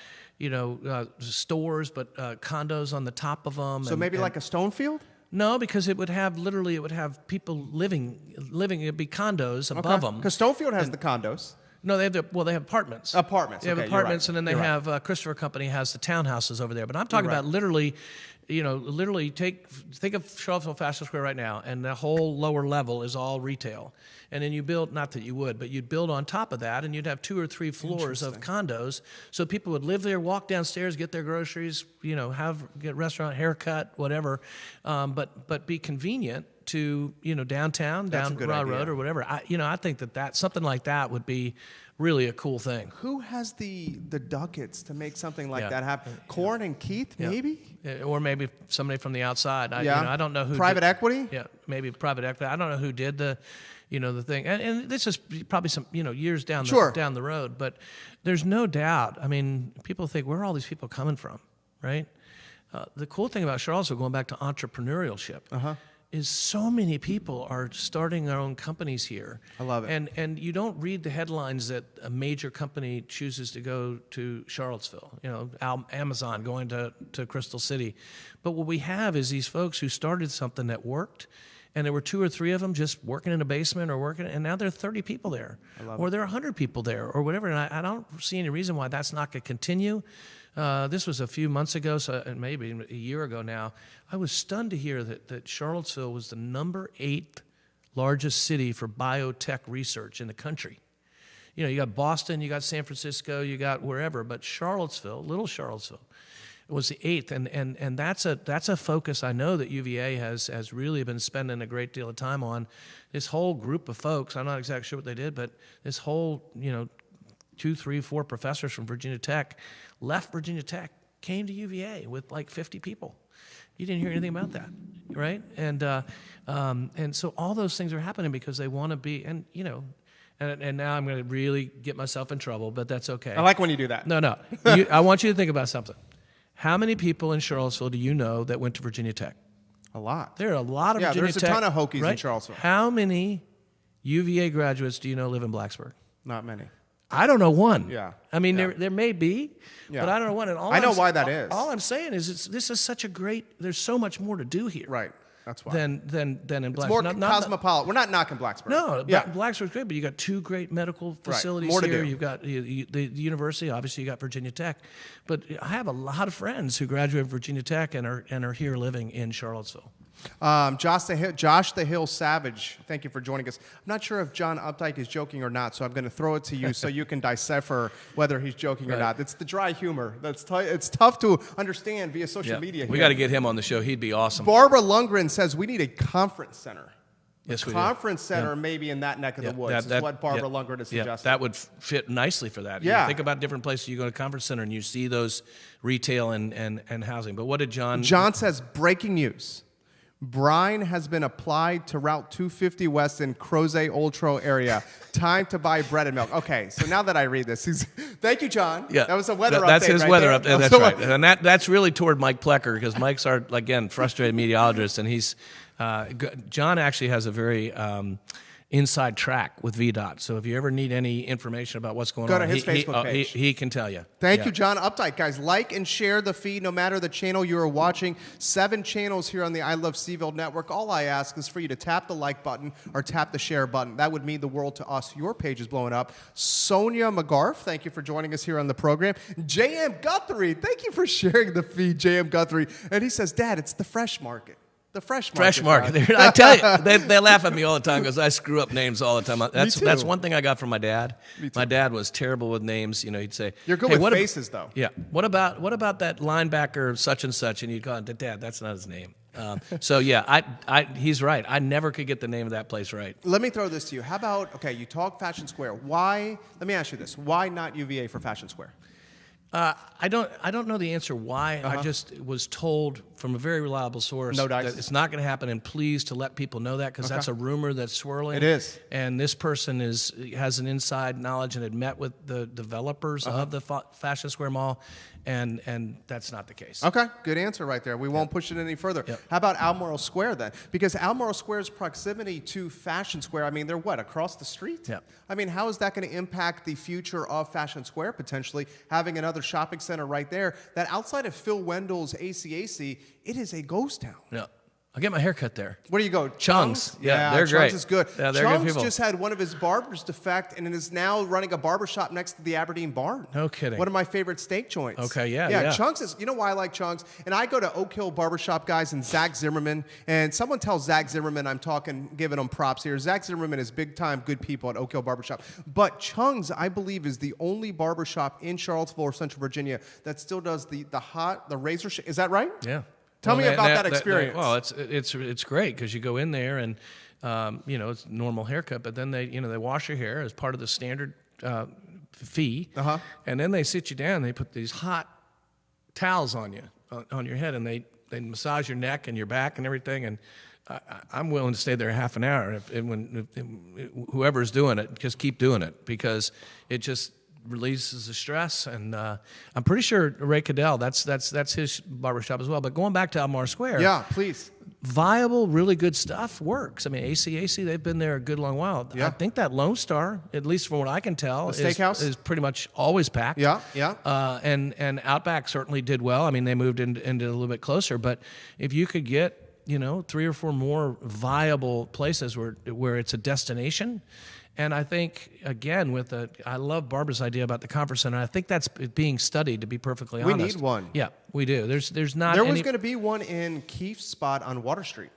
stores, but condos on the top of them. So maybe like a Stonefield? No, because it would have people living. It'd be condos above them. Because Stonefield has the condos. No, they have apartments. Apartments. They have Okay, apartments, you're right. and then they have Christopher Company has the townhouses over there. But I'm talking about literally think of Charlottesville Fashion Square right now, and the whole lower level is all retail. And then you build, not that you would, but you'd build on top of that, and you'd have 2 or 3 floors of condos, so people would live there, walk downstairs, get their groceries, get restaurant, haircut, whatever, but be convenient to downtown, down Raw Road or whatever. I think that something like that would be really a cool thing. Who has the ducats to make something like that happen? Corn and Keith, maybe? Or maybe somebody from the outside. I don't know who. Private equity? Yeah, maybe private equity. I don't know who did the thing. And this is probably some, years down the road. But there's no doubt. I mean, people think, where are all these people coming from, right? The cool thing about Charlottesville, going back to entrepreneurship, is so many people are starting their own companies here. I love it. And you don't read the headlines that a major company chooses to go to Charlottesville, Amazon going to Crystal City. But what we have is these folks who started something that worked, and there were 2 or 3 of them just working in a basement and now there are 30 people there. Or there are 100 people there or whatever. And I don't see any reason why that's not going to continue. This was a few months ago, and maybe a year ago now. I was stunned to hear that Charlottesville was the number 8th largest city for biotech research in the country. You got Boston, you got San Francisco, you got wherever, but Charlottesville, little Charlottesville, was the 8th, and that's a focus I know that UVA has really been spending a great deal of time on. This whole group of folks, I'm not exactly sure what they did, but this whole 2, 3, 4 professors from Virginia Tech left Virginia Tech, came to UVA with like 50 people. You didn't hear anything about that, right? And so all those things are happening because they want to be, and now I'm going to really get myself in trouble, but that's okay. I like when you do that. No. I want you to think about something. How many people in Charlottesville do you know that went to Virginia Tech? A lot. There are a lot of Virginia Tech. Yeah, there's a ton of Hokies in Charlottesville. How many UVA graduates do you know live in Blacksburg? Not many. I don't know one. Yeah. I mean, there may be, but I don't know one. And I know why that is. All I'm saying is this is such a great, there's so much more to do here. Right. That's why. Than in Blacksburg. It's more cosmopolitan. We're not knocking Blacksburg. No, Blacksburg's great, but you got 2 great medical facilities More to here. do. You've got the university, obviously you got Virginia Tech. But I have a lot of friends who graduated from Virginia Tech and are here living in Charlottesville. Josh the Hill Savage, thank you for joining us. I'm not sure if John Updike is joking or not, so I'm going to throw it to you so you can decipher whether he's joking or not. It's the dry humor. It's tough to understand via social media. We got to get him on the show. He'd be awesome. Barbara Lundgren says we need a conference center. Yes, we conference center maybe in that neck of the woods is what Barbara Lundgren is suggesting. That would fit nicely for that. Yeah. You think about different places. You go to a conference center and you see those retail and housing. But what did John... John says, breaking news. Brine has been applied to Route 250 West in Crozet Ultra area. Time to buy bread and milk. Okay, so now that I read this, thank you, John. Yeah, that was a weather update. That's his right weather there. update. That's right, and that's really toward Mike Plecker because Mike's our frustrated meteorologist, and he's John actually has a very inside track with VDOT. So if you ever need any information about what's going on, go to his Facebook page. He can tell you. Thank you, John Updike. Guys, like and share the feed no matter the channel you are watching. 7 channels here on the I Love CVille network. All I ask is for you to tap the like button or tap the share button. That would mean the world to us. Your page is blowing up. Sonia McGarf, thank you for joining us here on the program. J.M. Guthrie, thank you for sharing the feed, J.M. Guthrie. And he says, Dad, it's the fresh market. The fresh market. Fresh market. I tell you, they laugh at me all the time because I screw up names all the time. That's one thing I got from my dad. My dad was terrible with names. You know, he'd say, "You're good with faces, though." Yeah. What about that linebacker such and such? And you'd call it, Dad, that's not his name. So yeah, he's right. I never could get the name of that place right. Let me throw this to you. How about you talk Fashion Square? Why? Let me ask you this: why not UVA for Fashion Square? I don't know the answer why. I just was told from a very reliable source that it's not going to happen, and please to let people know that because that's a rumor that's swirling. It is. And this person has an inside knowledge and had met with the developers of the Fashion Square Mall, and that's not the case. Okay, good answer right there. We won't push it any further. Yep. How about Almoral Square then? Because Almoral Square's proximity to Fashion Square, I mean, they're what, across the street? Yep. I mean, how is that going to impact the future of Fashion Square potentially, having another shopping center right there that outside of Phil Wendell's ACAC, it is a ghost town. Yeah. I'll get my hair cut there. Where do you go? Chung's. Yeah, they're great. Chung's is good. Yeah, they're Chung's good people. just had one of his barbers defect and is now running a barbershop next to the Aberdeen Barn. No kidding. One of my favorite steak joints. Okay, yeah. Chung's is, you know why I like Chung's? And I go to Oak Hill Barbershop guys and Zach Zimmerman, and someone tells Zach Zimmerman, I'm giving him props here. Zach Zimmerman is big time good people at Oak Hill Barbershop. But Chung's, I believe, is the only barbershop in Charlottesville or Central Virginia that still does the razor. Is that right? Yeah. Tell me about that experience. Well, it's great because you go in there and it's normal haircut, but then they wash your hair as part of the standard fee, and then they sit you down. And they put these hot towels on you on your head, and they massage your neck and your back and everything. And I'm willing to stay there half an hour if whoever's doing it, just keep doing it because it just releases the stress, and I'm pretty sure Ray Cadell, that's his barbershop as well. But going back to Almar Square, yeah, please, viable, really good stuff works. I mean, ACAC, they've been there a good long while. Yeah. I think that Lone Star, at least from what I can tell, the steakhouse is pretty much always packed. Yeah. And Outback certainly did well. I mean, they moved into a little bit closer, but if you could get 3 or 4 more viable places where it's a destination. And I think, again, I love Barbara's idea about the conference center. I think that's being studied, to be perfectly honest. We need one. Yeah, we do. There's not. There was going to be one in Keefe's spot on Water Street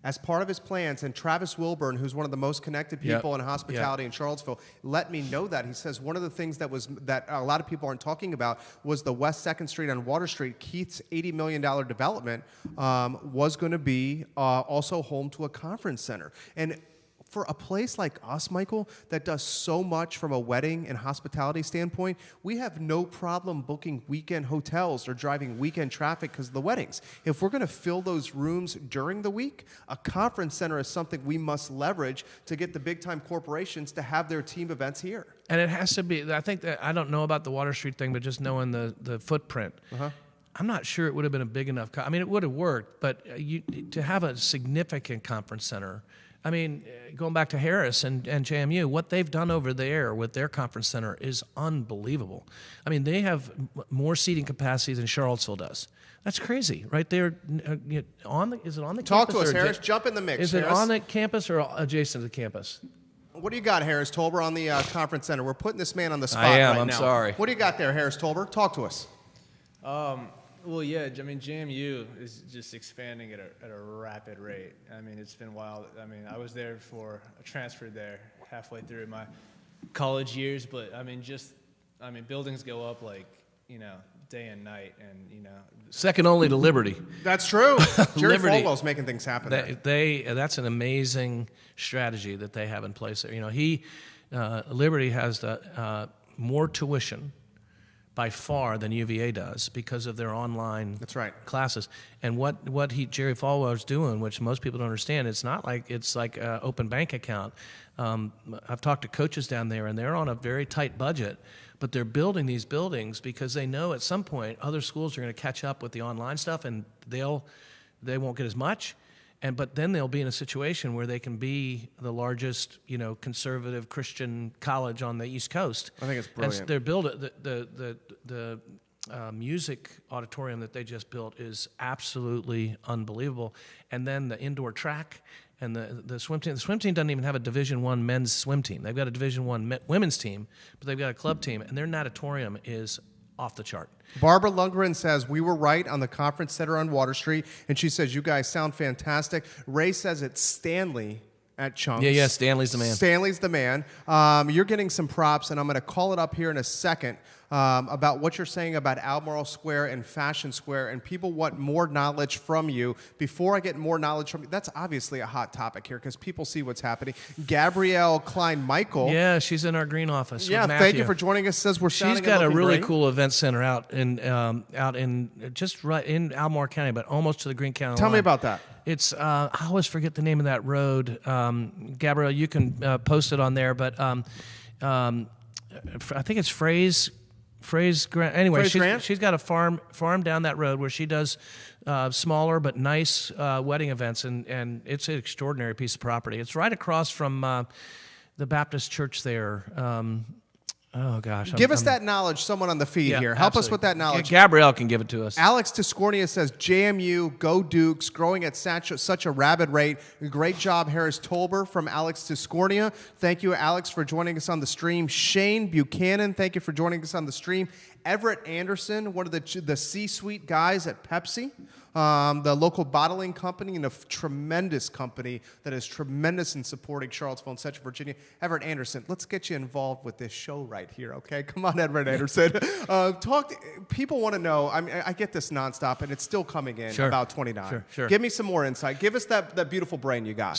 as part of his plans, and Travis Wilburn, who's one of the most connected people in hospitality in Charlottesville, let me know that. He says one of the things that a lot of people aren't talking about was the West 2nd Street on Water Street. Keith's $80 million development was going to be also home to a conference center. And for a place like us, Michael, that does so much from a wedding and hospitality standpoint, we have no problem booking weekend hotels or driving weekend traffic because of the weddings. If we're going to fill those rooms during the week, a conference center is something we must leverage to get the big-time corporations to have their team events here. And it has to be, I think that, I don't know about the Water Street thing, but just knowing the footprint, I'm not sure it would have been a big enough, I mean, it would have worked, but to have a significant conference center, I mean, going back to Harris and JMU, what they've done over there with their conference center is unbelievable. I mean, they have more seating capacity than Charlottesville does. That's crazy, right there. Is it on the Talk campus? Talk to us, Harris. Jump in the mix, Is Harris. it on the campus or adjacent to the campus? What do you got, Harris Tolber, on the conference center? We're putting this man on the spot I am. right I'm now. sorry. What do you got there, Harris Tolber? Talk to us. Well, yeah, I mean, JMU is just expanding at a rapid rate. I mean, it's been wild. I mean, I was there I transferred there halfway through my college years, but I mean, buildings go up day and night, and Second only to Liberty. That's true. Jerry Liberty, Falwell's making things happen there. That's an amazing strategy that they have in place there. Liberty has more tuition by far than UVA does because of their online That's right. classes. And what Jerry Falwell's doing, which most people don't understand, it's not like it's like an open bank account. I've talked to coaches down there, and they're on a very tight budget, but they're building these buildings because they know at some point other schools are going to catch up with the online stuff, and they won't get as much. But then they'll be in a situation where they can be the largest, conservative Christian college on the East Coast. I think it's brilliant. And they're building the music auditorium that they just built is absolutely unbelievable. And then the indoor track and the swim team. The swim team doesn't even have a Division I men's swim team. They've got a Division I women's team, but they've got a club team, and their natatorium is off the chart. Barbara Lundgren says, we were right on the conference center on Water Street, and she says, you guys sound fantastic. Ray says it's Stanley at Chunks. Yeah, Stanley's the man. Stanley's the man. You're getting some props, and I'm going to call it up here in a second about what you're saying about Albemarle Square and Fashion Square, and people want more knowledge from you. Before I get more knowledge from you, that's obviously a hot topic here because people see what's happening. Gabrielle Klein-Michael. Yeah, she's in our green office. Yeah, with Matthew. thank you for joining us. Says we're sounding She's got a really great. cool event center out in just right in Albemarle County, but almost to the Greene County Tell line. me about that. It's I always forget the name of that road. Gabrielle, you can post it on there, but I think it's Phrase Grant. Anyway, she's got a farm down that road where she does smaller but nice wedding events, and it's an extraordinary piece of property. It's right across from the Baptist church there. Oh, gosh. Give us that knowledge, someone on the feed here. Help us with that knowledge. Gabrielle can give it to us. Alex Tiscornia says, JMU, go Dukes, growing at such a rapid rate. Great job, Harris Tolber from Alex Tiscornia. Thank you, Alex, for joining us on the stream. Shane Buchanan, thank you for joining us on the stream. Everett Anderson, one of the C-suite guys at Pepsi, the local bottling company, and a tremendous company that is tremendous in supporting Charlottesville and Central Virginia. Everett Anderson, let's get you involved with this show right here, okay? Come on, Everett Anderson. People want to know. I mean, I get this nonstop, and it's still coming in about 29. Sure. Give me some more insight. Give us that beautiful brain you got.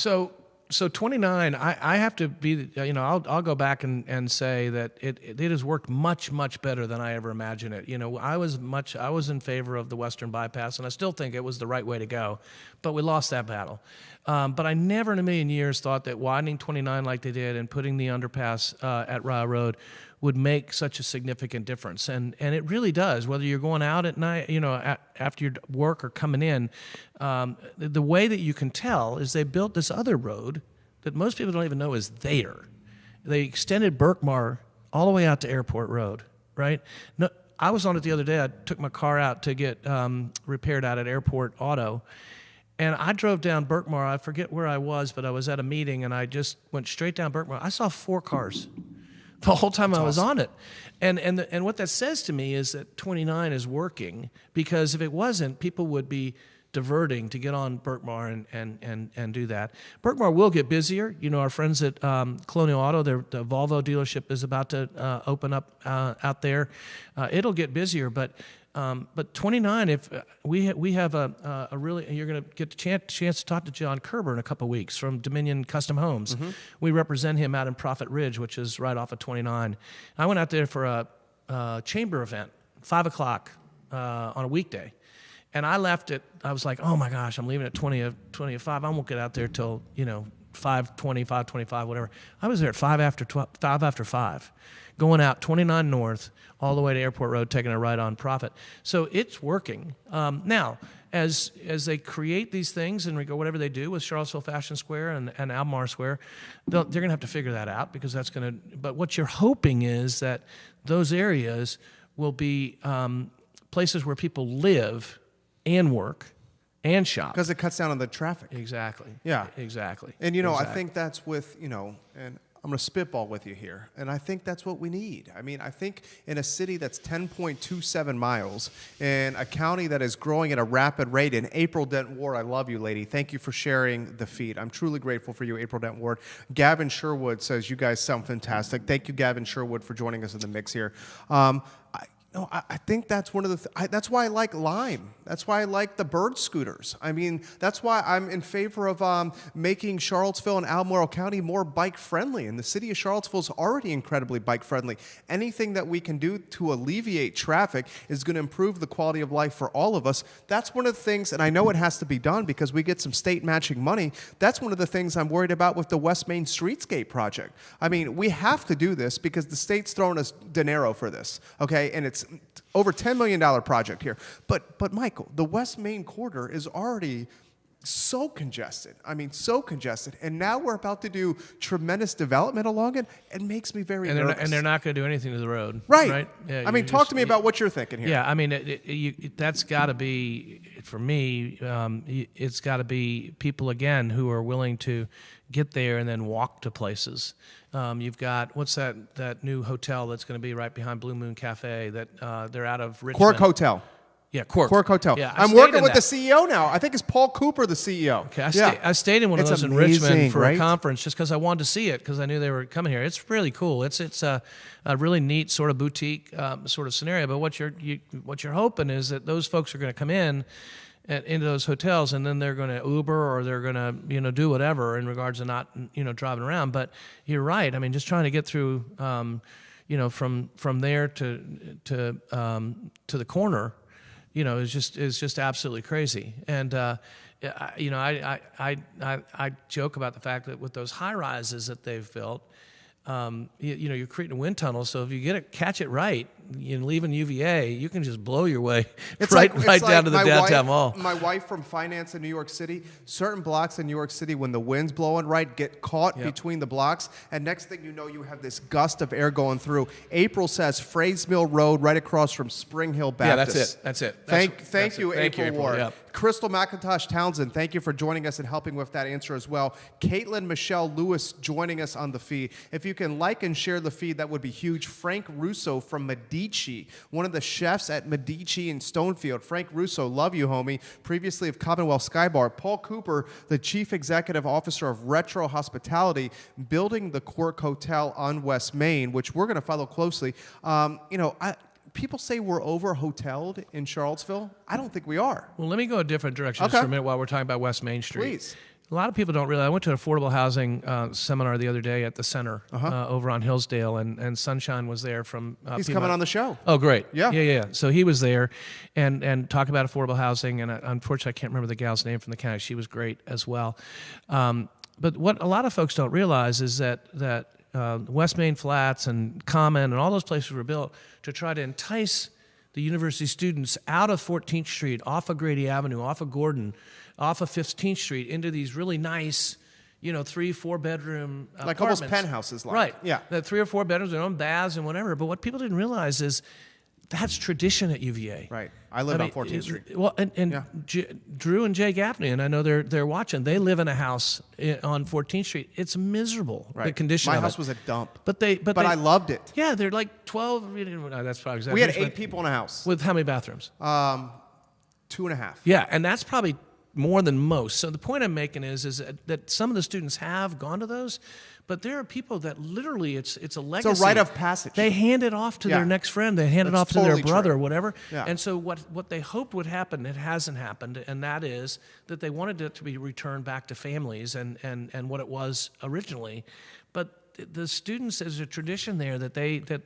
So 29, I have to be, I'll go back and say that it has worked much, much better than I ever imagined it. I was in favor of the Western bypass, and I still think it was the right way to go, but we lost that battle. But I never in a million years thought that widening 29 like they did and putting the underpass at Rye Road would make such a significant difference. And it really does, whether you're going out at night, after your work or coming in. The way that you can tell is they built this other road that most people don't even know is there. They extended Berkmar all the way out to Airport Road, right? No, I was on it the other day. I took my car out to get repaired out at Airport Auto. And I drove down Berkmar. I forget where I was, but I was at a meeting, and I just went straight down Berkmar. I saw 4 cars the whole time I was on it. And what that says to me is that 29 is working, because if it wasn't, people would be diverting to get on Berkmar and do that. Berkmar will get busier. Our friends at Colonial Auto, the Volvo dealership is about to open up out there. It'll get busier, but 29, if we have a really, you're going to get the chance to talk to John Kerber in a couple of weeks from Dominion Custom Homes. Mm-hmm. We represent him out in Prophet Ridge, which is right off of 29. I went out there for a chamber event, 5 o'clock on a weekday. And I left it, I was like, oh my gosh, I'm leaving at 20 of 5. I won't get out there till, 5:20, 5:25, whatever. I was there at 5 after 5, going out 29 North all the way to Airport Road, taking a right on Prophet. So it's working. Now, as they create these things and whatever they do with Charlottesville Fashion Square and Albemarle Square, they're going to have to figure that out, because that's going to. But what you're hoping is that those areas will be places where people live and work and shop. Because it cuts down on the traffic. Exactly. Yeah. Exactly. And, exactly. I think that's with, and I'm going to spitball with you here, and I think that's what we need. I mean, I think in a city that's 10.27 miles, in a county that is growing at a rapid rate, and April Dent Ward, I love you, lady. Thank you for sharing the feed. I'm truly grateful for you, April Dent Ward. Gavin Sherwood says, you guys sound fantastic. Thank you, Gavin Sherwood, for joining us in the mix here. No, I think that's one of the. That's why I like Lime. That's why I like the bird scooters. I mean, that's why I'm in favor of making Charlottesville and Albemarle County more bike friendly. And the city of Charlottesville is already incredibly bike friendly. Anything that we can do to alleviate traffic is going to improve the quality of life for all of us. That's one of the things, and I know it has to be done because we get some state matching money. That's one of the things I'm worried about with the West Main Streetscape project. I mean, we have to do this because the state's throwing us dinero for this, okay? And it's over $10 million project here. But Michael, the West Main corridor is already so congested. I mean, so congested. And now we're about to do tremendous development along it. It makes me very nervous. And they're not going to do anything to the road. Right. Yeah, I mean, talk to me about what you're thinking here. Yeah, I mean, that's got to be, for me, it's got to be people, again, who are willing to get there and then walk to places. You've got, what's that new hotel that's going to be right behind Blue Moon Cafe that they're out of Richmond? Cork Hotel. Yeah, Cork. Cork Hotel. Yeah, I'm working with the CEO now. I think it's Paul Cooper, the CEO. Okay, I stayed in one of those in Richmond for a conference just because I wanted to see it because I knew they were coming here. It's really cool. It's a really neat sort of boutique sort of scenario. But what you're hoping is that those folks are going to come into those hotels and then they're going to Uber or they're going to do whatever in regards to not driving around. But you're right. I mean, just trying to get through from there to the corner. Is just absolutely crazy. And I joke about the fact that with those high rises that they've built, you're creating a wind tunnel. So if you catch it right, leaving UVA, you can just blow your way right down to the downtown mall. My wife from finance in New York City, certain blocks in New York City, when the wind's blowing right, get caught between the blocks. And next thing you know, you have this gust of air going through. April says Frays Mill Road right across from Spring Hill Baptist. Yeah, that's it. Thank you, April Ward. Yep. Crystal McIntosh Townsend, thank you for joining us and helping with that answer as well. Caitlin Michelle Lewis joining us on the feed. If you can like and share the feed, that would be huge. Frank Russo from Medici, one of the chefs at Medici in Stonefield. Frank Russo, love you, homie. Previously of Commonwealth Sky Bar. Paul Cooper, the Chief Executive Officer of Retro Hospitality, building the Cork Hotel on West Main, which we're going to follow closely. People say we're over-hoteled in Charlottesville. I don't think we are. Well, let me go a different direction just for a minute while we're talking about West Main Street. Please. A lot of people don't realize. I went to an affordable housing seminar the other day at the center over on Hillsdale, and Sunshine was there from. He's coming on the show. Oh, great! Yeah. So he was there, and talk about affordable housing. And unfortunately, I can't remember the gal's name from the county. She was great as well. But what a lot of folks don't realize is that West Main Flats and Common and all those places were built to try to entice the university students out of 14th Street, off of Grady Avenue, off of Gordon, off of 15th Street, into these really nice, 3-4 bedroom like apartments. almost penthouses, Right. Yeah. The 3 or 4 bedrooms, their own baths and whatever. But what people didn't realize is that's tradition at UVA. Right. I live on 14th Street. Well, and Drew and Jay Gaffney, and I know they're watching. They live in a house on 14th Street. It's miserable. Right. The condition. My of house it. was a dump. But I loved it. Yeah, they're like 12. No, that's probably exactly. We had 8 people in a house. With how many bathrooms? 2.5. Yeah, and that's probably more than most. So the point I'm making is that some of the students have gone to those, but there are people that literally it's a legacy. It's a rite of passage. They hand it off to their next friend. They hand it off to their brother or whatever. Yeah. And so what they hoped would happen, it hasn't happened, and that is that they wanted it to be returned back to families and what it was originally. But the students, there's a tradition there that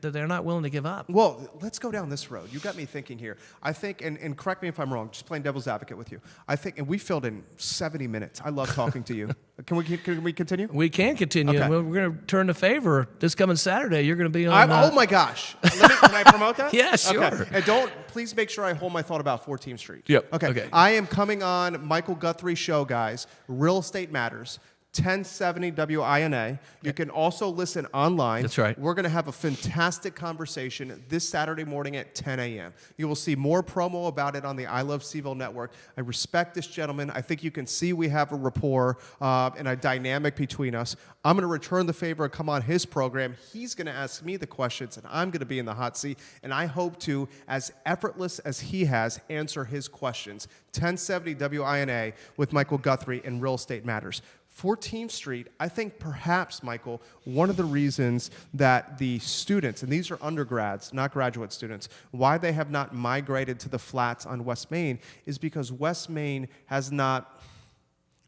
they're not willing to give up. Well, let's go down this road. You got me thinking here. I think, and correct me if I'm wrong, just playing devil's advocate with you. I think, and we filled in 70 minutes. I love talking to you. Can we continue? We can continue. Okay. We're going to turn the favor. This coming Saturday, you're going to be on. Oh my gosh! Can I promote that? Yeah, sure. Okay. And please make sure I hold my thought about 14th Street. Yep. Okay. I am coming on Michael Guthrie show, guys. Real Estate Matters. 1070 WINA. You can also listen online. That's right. We're going to have a fantastic conversation this Saturday morning at 10 a.m. You will see more promo about it on the I Love CVille network. I respect this gentleman. I think you can see we have a rapport and a dynamic between us. I'm going to return the favor and come on his program. He's going to ask me the questions, and I'm going to be in the hot seat. And I hope to, as effortless as he has, answer his questions. 1070 WINA with Michael Guthrie and Real Estate Matters. 14th Street, I think perhaps, Michael, one of the reasons that the students, and these are undergrads, not graduate students, why they have not migrated to the flats on West Main is because West Main has not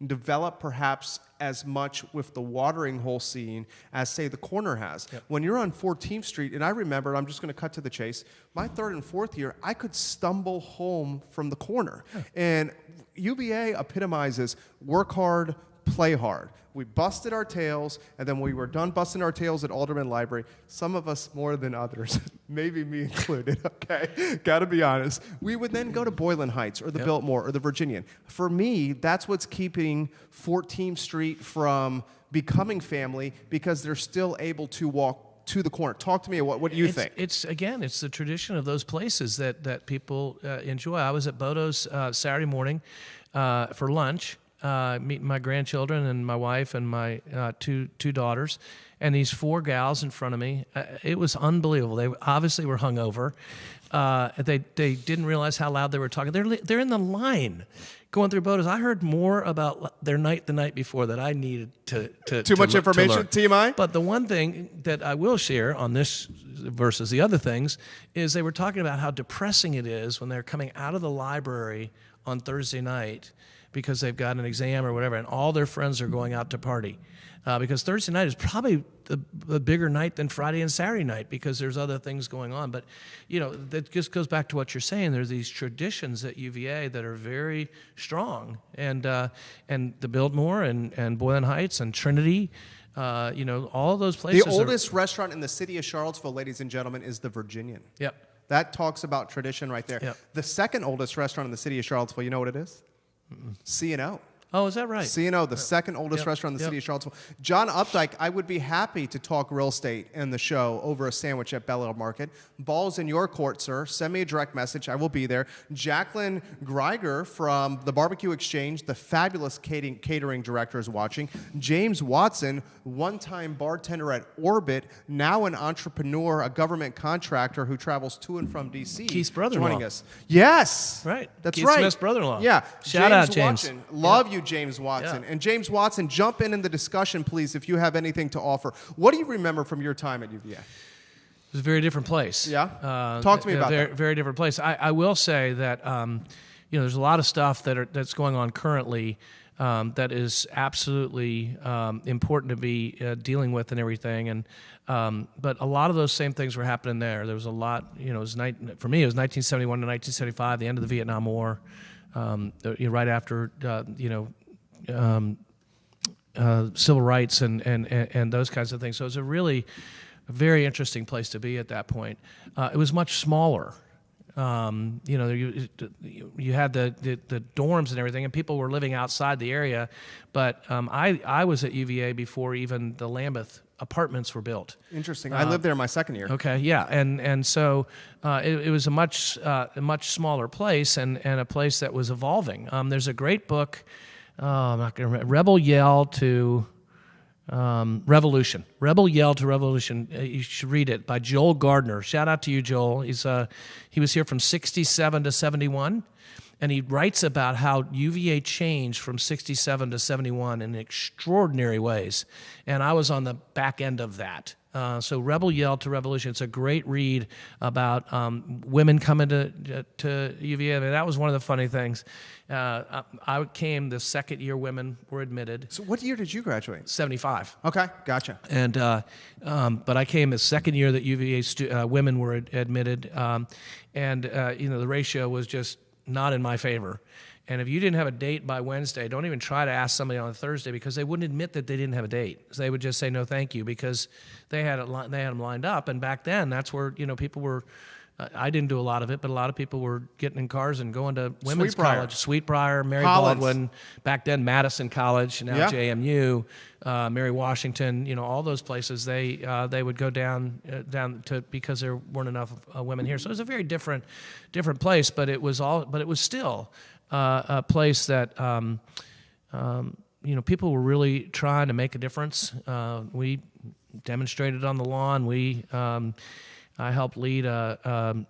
developed perhaps as much with the watering hole scene as, say, the corner has. Yep. When you're on 14th Street, and I remember, I'm just going to cut to the chase, my third and fourth year, I could stumble home from the corner. Yeah. And UVA epitomizes work hard, play hard. We busted our tails, and then we were done busting our tails at Alderman Library. Some of us more than others, maybe me included, okay? Gotta be honest. We would then go to Boylan Heights or the Biltmore or the Virginian. For me, that's what's keeping 14th Street from becoming family because they're still able to walk to the corner. Talk to me. What do you think? It's the tradition of those places that people enjoy. I was at Bodo's Saturday morning for lunch, meeting my grandchildren and my wife and my two daughters, and these four gals in front of me. It was unbelievable. They obviously were hungover. They didn't realize how loud they were talking. They're in the line going through Bodo's. I heard more about their night the night before that I needed to too much information. TMI. But the one thing that I will share on this versus the other things is they were talking about how depressing it is when they're coming out of the library on Thursday night because they've got an exam or whatever, and all their friends are going out to party. Because Thursday night is probably a bigger night than Friday and Saturday night because there's other things going on. But, that just goes back to what you're saying. There's these traditions at UVA that are very strong. And the Biltmore and Boylan Heights and Trinity, all of those places. The oldest restaurant in the city of Charlottesville, ladies and gentlemen, is the Virginian. Yep. That talks about tradition right there. Yep. The second oldest restaurant in the city of Charlottesville, you know what it is? C&O. Oh, is that right? C&O, the second oldest restaurant in the city of Charlottesville. John Updike, I would be happy to talk real estate in the show over a sandwich at Belle Isle Market. Ball's in your court, sir. Send me a direct message. I will be there. Jacqueline Greiger from the Barbecue Exchange, the fabulous catering director, is watching. James Watson, one-time bartender at Orbit, now an entrepreneur, a government contractor who travels to and from D.C. Keith's brother-in-law. Joining us. Yes. Right. That's Keith right. Smith's brother-in-law. Yeah. Shout out, James. Watson. Love you, James Watson. Yeah. And James Watson, jump in the discussion, please, if you have anything to offer. What do you remember from your time at UVA? It was a very different place. Yeah? Talk to me about that. Very different place. I will say that there's a lot of stuff that's going on currently that is absolutely important to be dealing with and everything. And but a lot of those same things were happening there. There was a lot. For me, it was 1971 to 1975, the end of the Vietnam War. Right after civil rights and those kinds of things. So it was a very interesting place to be at that point. It was much smaller. You had the dorms and everything, and people were living outside the area. But I was at UVA before even the Lambeth apartments were built. Interesting. I lived there my second year. Okay, yeah, and so it was a much smaller place and a place that was evolving. There's a great book. I'm not going to remember. Rebel Yell to Revolution. Rebel Yell to Revolution. You should read it, by Joel Gardner. Shout out to you, Joel. He was here from 67 to 71. And he writes about how UVA changed from 67 to 71 in extraordinary ways. And I was on the back end of that. So Rebel Yell to Revolution, it's a great read about women coming to UVA. I mean, that was one of the funny things. I came the second year women were admitted. So what year did you graduate? 75. Okay, gotcha. And but I came the second year that UVA women were admitted. The ratio was just not in my favor. And if you didn't have a date by Wednesday, don't even try to ask somebody on a Thursday because they wouldn't admit that they didn't have a date. So they would just say no, thank you, because they had them lined up. And back then, that's where people were. I didn't do a lot of it, but a lot of people were getting in cars and going to women's college, Sweetbriar, Mary Baldwin. Back then, Madison College, now JMU, Mary Washington. All those places. They would go down to because there weren't enough women here. So it was a very different place, but it was still a place that people were really trying to make a difference. We demonstrated on the lawn. I helped lead a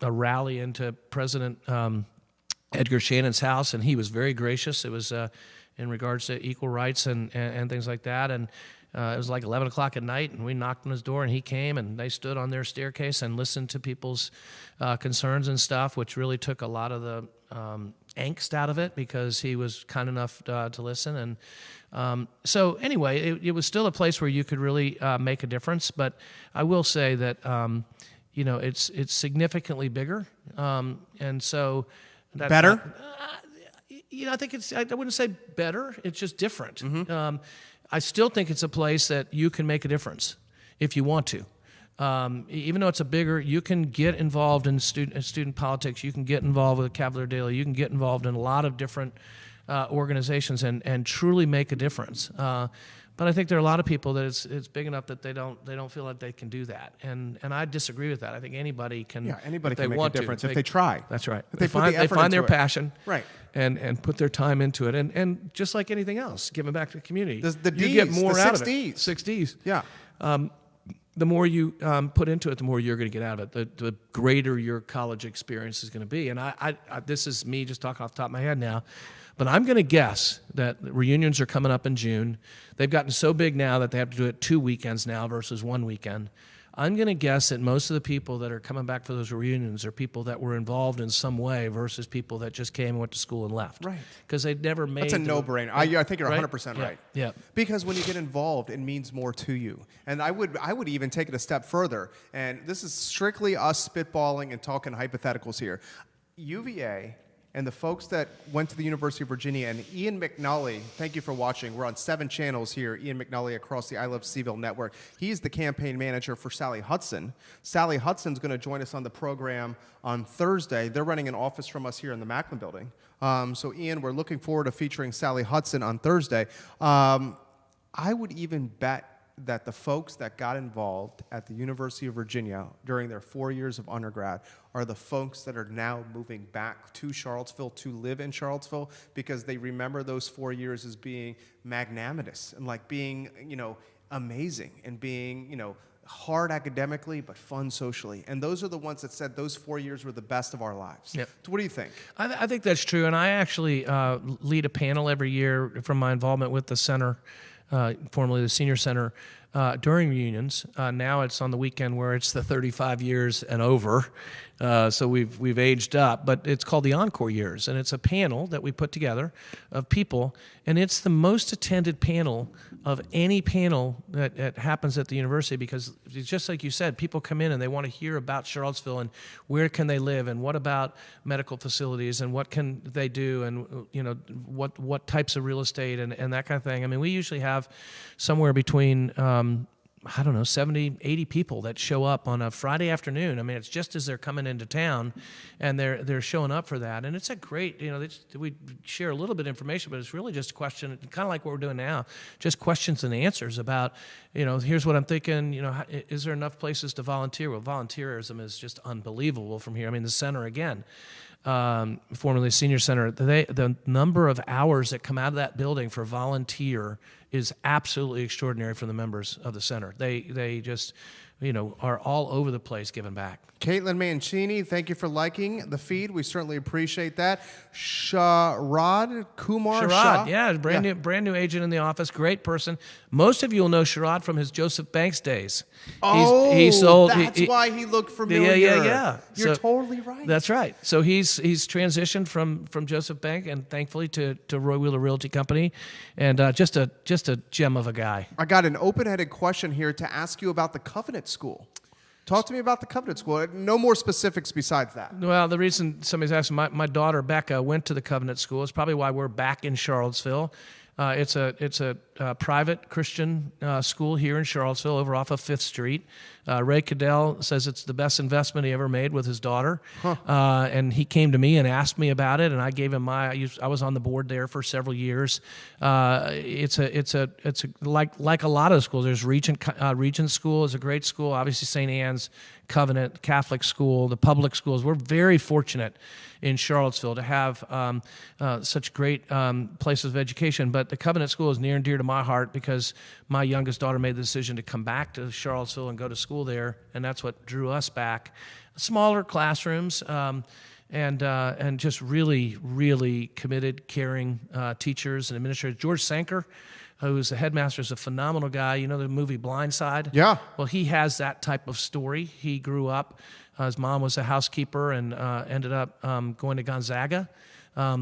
rally into President Edgar Shannon's house, and he was very gracious. It was in regards to equal rights and things like that. And it was like 11 o'clock at night, and we knocked on his door, and he came, and they stood on their staircase and listened to people's concerns and stuff, which really took a lot of the angst out of it because he was kind enough to listen. And so anyway, it was still a place where you could really make a difference. But I will say that it's significantly bigger, and so that's Better? I think I wouldn't say better. It's just different. I still think it's a place that you can make a difference if you want to. Even though it's you can get involved in student politics. You can get involved with Cavalier Daily. You can get involved in a lot of different organizations and truly make a difference. But I think there are a lot of people that it's big enough that they don't feel like they can do that, and I disagree with that. I think anybody can. Yeah, anybody can make a difference if they try. That's right. If they find their passion, right, and put their time into it, and just like anything else, giving back to the community. The Ds, you get more the out six of Ds. it. 6 Ds. Yeah. The more you put into it, the more you're going to get out of it. The greater your college experience is going to be. And I this is me just talking off the top of my head now, but I'm going to guess that reunions are coming up in June. They've gotten so big now that they have to do it 2 weekends now versus 1 weekend. I'm going to guess that most of the people that are coming back for those reunions are people that were involved in some way versus people that just came and went to school and left. Right. Because they'd never made That's a no-brainer. I think you're 100% right. Yeah. Because when you get involved, it means more to you. And I would even take it a step further. And this is strictly us spitballing and talking hypotheticals here. UVA and the folks that went to the University of Virginia, and Ian McNally, thank you for watching. We're on 7 channels here. Ian McNally across the I Love CVille network. He's the campaign manager for Sally Hudson. Sally Hudson's going to join us on the program on Thursday. They're running an office from us here in the Macklin building. So, Ian, we're looking forward to featuring Sally Hudson on Thursday. I would even bet that the folks that got involved at the University of Virginia during their 4 years of undergrad are the folks that are now moving back to Charlottesville to live in Charlottesville because they remember those 4 years as being magnanimous and like being, amazing and being, hard academically but fun socially. And those are the ones that said those 4 years were the best of our lives. Yep. So what do you think? I think that's true. And I actually lead a panel every year from my involvement with the center, formerly the Senior Center, during reunions. Now it's on the weekend where it's the 35 years and over. So we've aged up, but it's called the Encore Years, and it's a panel that we put together of people, and it's the most attended panel of any panel that happens at the university because it's just like you said, people come in and they want to hear about Charlottesville and where can they live and what about medical facilities and what can they do and what types of real estate and that kind of thing. I mean, we usually have somewhere between 70, 80 people that show up on a Friday afternoon. I mean, it's just as they're coming into town, and they're showing up for that. And it's a great, we share a little bit of information, but it's really just a question, kind of like what we're doing now, just questions and answers about, here's what I'm thinking, is there enough places to volunteer? Well, volunteerism is just unbelievable from here. I mean, the center, again, formerly Senior Center, the number of hours that come out of that building for volunteer is absolutely extraordinary from the members of the center. They just, are all over the place giving back. Caitlin Mancini, thank you for liking the feed. We certainly appreciate that. Sharad Kumar. Sharad, yeah, brand new agent in the office, great person. Most of you will know Sharad from his Joseph Banks days. He sold. That's why he looked familiar. Yeah. You're totally right. That's right. So he's transitioned from Joseph Bank and thankfully to Roy Wheeler Realty Company, and just a gem of a guy. I got an open-ended question here to ask you about the Covenant School. Talk to me about the Covenant School. No more specifics besides that. Well, the reason somebody's asking, my daughter Becca went to the Covenant School. It's probably why we're back in Charlottesville. It's a private Christian school here in Charlottesville, over off of 5th Street. Ray Cadell says it's the best investment he ever made with his daughter, and he came to me and asked me about it, and I gave him I was on the board there for several years. It's like a lot of schools. There's Regent School is a great school. Obviously, St. Anne's, Covenant, Catholic School, the public schools. We're very fortunate in Charlottesville to have such great places of education. But the Covenant School is near and dear to my heart because my youngest daughter made the decision to come back to Charlottesville and go to school there, and that's what drew us back. Smaller classrooms, and just really, really committed, caring teachers and administrators. George Sanker, who's the headmaster, is a phenomenal guy. You know the movie Blind Side? Yeah. Well, he has that type of story. He grew up, his mom was a housekeeper and ended up going to Gonzaga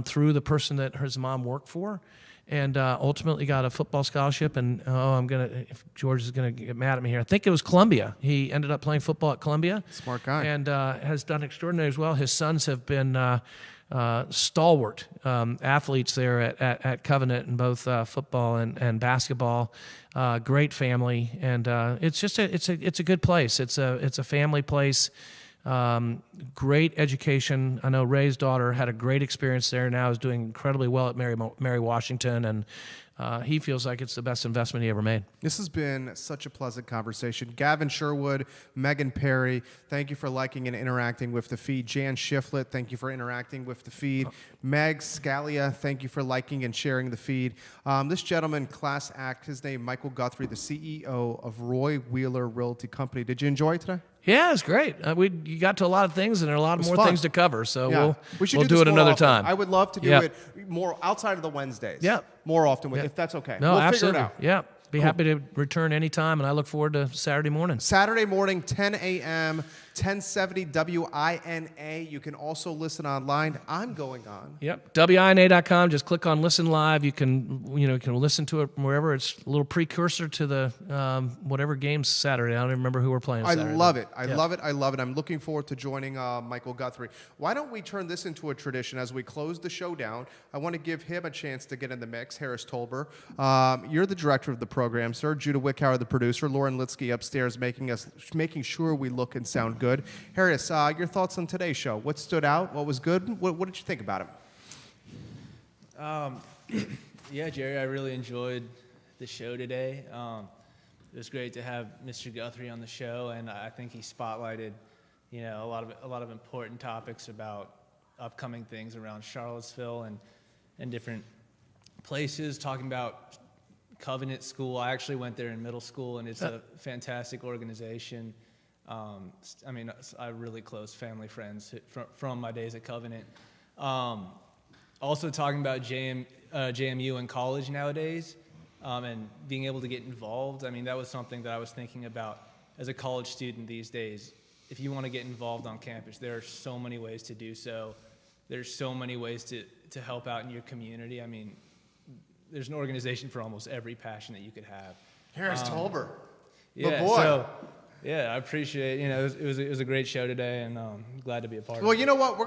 through the person that his mom worked for, and ultimately got a football scholarship. And if George is gonna get mad at me here, I think it was Columbia. He ended up playing football at Columbia. Smart guy. And has done extraordinary as well. His sons have been stalwart athletes there at Covenant in both football and basketball. Great family, and it's just it's a good place. It's a family place. Great education. I know Ray's daughter had a great experience there. Now is doing incredibly well at Mary Washington, and he feels like it's the best investment he ever made. This has been such a pleasant conversation. Gavin Sherwood, Megan Perry, thank you for liking and interacting with the feed. Jan Shiflett, thank you for interacting with the feed. Meg Scalia, thank you for liking and sharing the feed. This gentleman, class act, his name, Michael Guthrie, the CEO of Roy Wheeler Realty Company. Did you enjoy it today? Yeah, it's great. You got to a lot of things, and there are a lot more things to cover. So yeah. we'll do it another time. I would love to do it more outside of the Wednesdays. Yeah. More often, if that's okay. No, we'll absolutely. figure it out. Yeah. Be happy to return anytime, and I look forward to Saturday morning. Saturday morning, 10 a.m., 1070 WINA. You can also listen online. I'm going on. Yep, WINA.com. Just click on Listen Live. You can listen to it from wherever. It's a little precursor to the whatever game's Saturday. I don't even remember who we're playing Saturday. I love it. I love it. I love it. I'm looking forward to joining Michael Guthrie. Why don't we turn this into a tradition as we close the show down? I want to give him a chance to get in the mix. Harris Tolber, you're the director of the program, sir. Judah Wickhauer, the producer. Lauren Litsky upstairs making sure we look and sound good. Harris, your thoughts on today's show? What stood out? What was good? What did you think about it? Yeah, Jerry, I really enjoyed the show today. It was great to have Mr. Guthrie on the show, and I think he spotlighted, a lot of important topics about upcoming things around Charlottesville and different places. Talking about Covenant School, I actually went there in middle school, and it's a fantastic organization. I have really close family friends from my days at Covenant. Also talking about JMU and college nowadays, and being able to get involved. I mean, that was something that I was thinking about as a college student these days. If you want to get involved on campus, there are so many ways to do so. There's so many ways to help out in your community. I mean, there's an organization for almost every passion that you could have. Harris Tolber. Yeah, boy. So, yeah, I appreciate, it was a great show today, and glad to be a part of it. Well, you know what?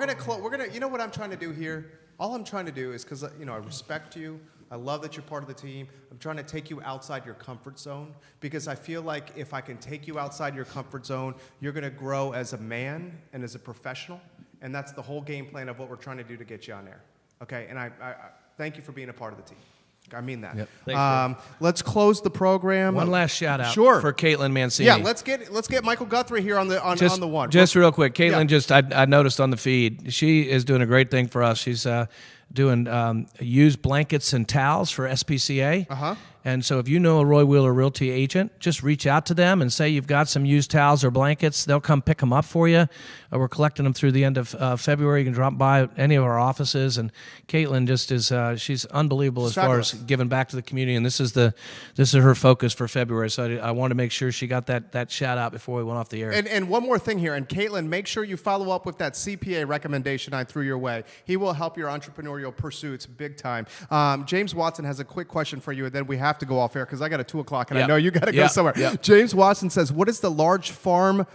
You know what I'm trying to do here? All I'm trying to do is, because, I respect you. I love that you're part of the team. I'm trying to take you outside your comfort zone, because I feel like if I can take you outside your comfort zone, you're going to grow as a man and as a professional, and that's the whole game plan of what we're trying to do to get you on there. Okay? And I thank you for being a part of the team. I mean that. Yep. Thanks, let's close the program. One last shout out for Caitlin Mancini. Yeah, let's get Michael Guthrie here on the one. Just real quick, Caitlin, I noticed on the feed, she is doing a great thing for us. She's doing used blankets and towels for SPCA. Uh-huh. And so if you know a Roy Wheeler Realty agent, just reach out to them and say you've got some used towels or blankets. They'll come pick them up for you. We're collecting them through the end of February. You can drop by any of our offices. And Caitlin just is she's unbelievable as far as giving back to the community. And this is her focus for February. So I want to make sure she got that shout out before we went off the air. And one more thing here. And Caitlin, make sure you follow up with that CPA recommendation I threw your way. He will help your entrepreneurial pursuits big time. James Watson has a quick question for you, and then we have to go off air because I got a 2 o'clock, and I know you got to go somewhere. Yep. James Watson says, what is the large farm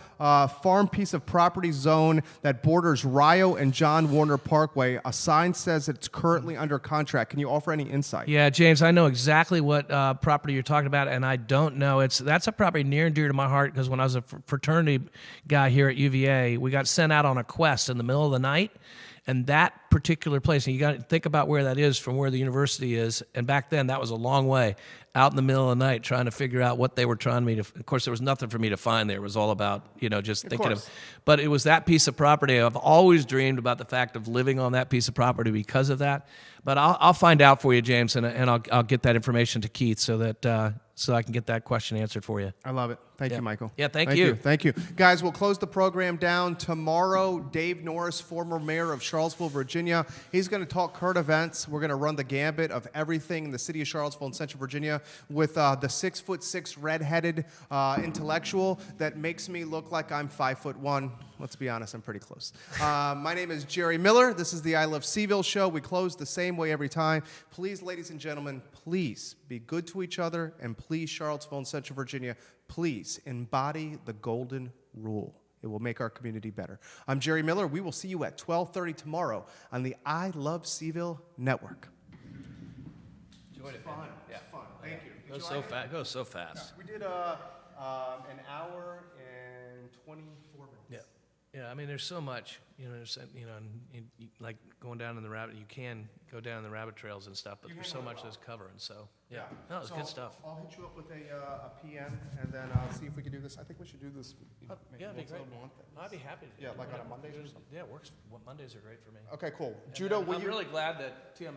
piece of property zone that borders Rio and John Warner Parkway? A sign says it's currently under contract. Can you offer any insight? Yeah, James, I know exactly what property you're talking about, and I don't know. That's a property near and dear to my heart because when I was a fraternity guy here at UVA, we got sent out on a quest in the middle of the night. And that particular place, and you got to think about where that is from where the university is. And back then, that was a long way out in the middle of the night trying to figure out what they were trying me to. Of course, there was nothing for me to find there. It was all about, just thinking of. But it was that piece of property. I've always dreamed about the fact of living on that piece of property because of that. But I'll find out for you, James, and I'll get that information to Keith so that so I can get that question answered for you. I love it. Thank you, Michael. Yeah, thank you. Thank you. Guys, we'll close the program down tomorrow. Dave Norris, former mayor of Charlottesville, Virginia. He's going to talk current events. We're going to run the gambit of everything in the city of Charlottesville and Central Virginia with the 6'6" redheaded intellectual that makes me look like I'm 5'1". Let's be honest, I'm pretty close. My name is Jerry Miller. This is the I Love CVille show. We close the same way every time. Please, ladies and gentlemen, please be good to each other, and please, Charlottesville and Central Virginia, please embody the golden rule. It will make our community better. I'm Jerry Miller. We will see you at 12:30 tomorrow on the I Love CVille network. Enjoyed it. Fun. Yeah. Fun. Thank you. Goes so fast. Goes so fast. We did an hour and 24 minutes. Yeah. Yeah, I mean, there's so much, and like going down in the rabbit, you can go down in the rabbit trails and stuff, but there's so much that's covered, and so, yeah. No, it's good stuff. I'll hit you up with a PM, and then see if we can do this. I think we should do this. Yeah, it'd be great. Month. I'd be happy to. Yeah, like on a Mondays or something? Yeah, it works. Mondays are great for me. Okay, cool. Judah, will I'm you? really glad that Tim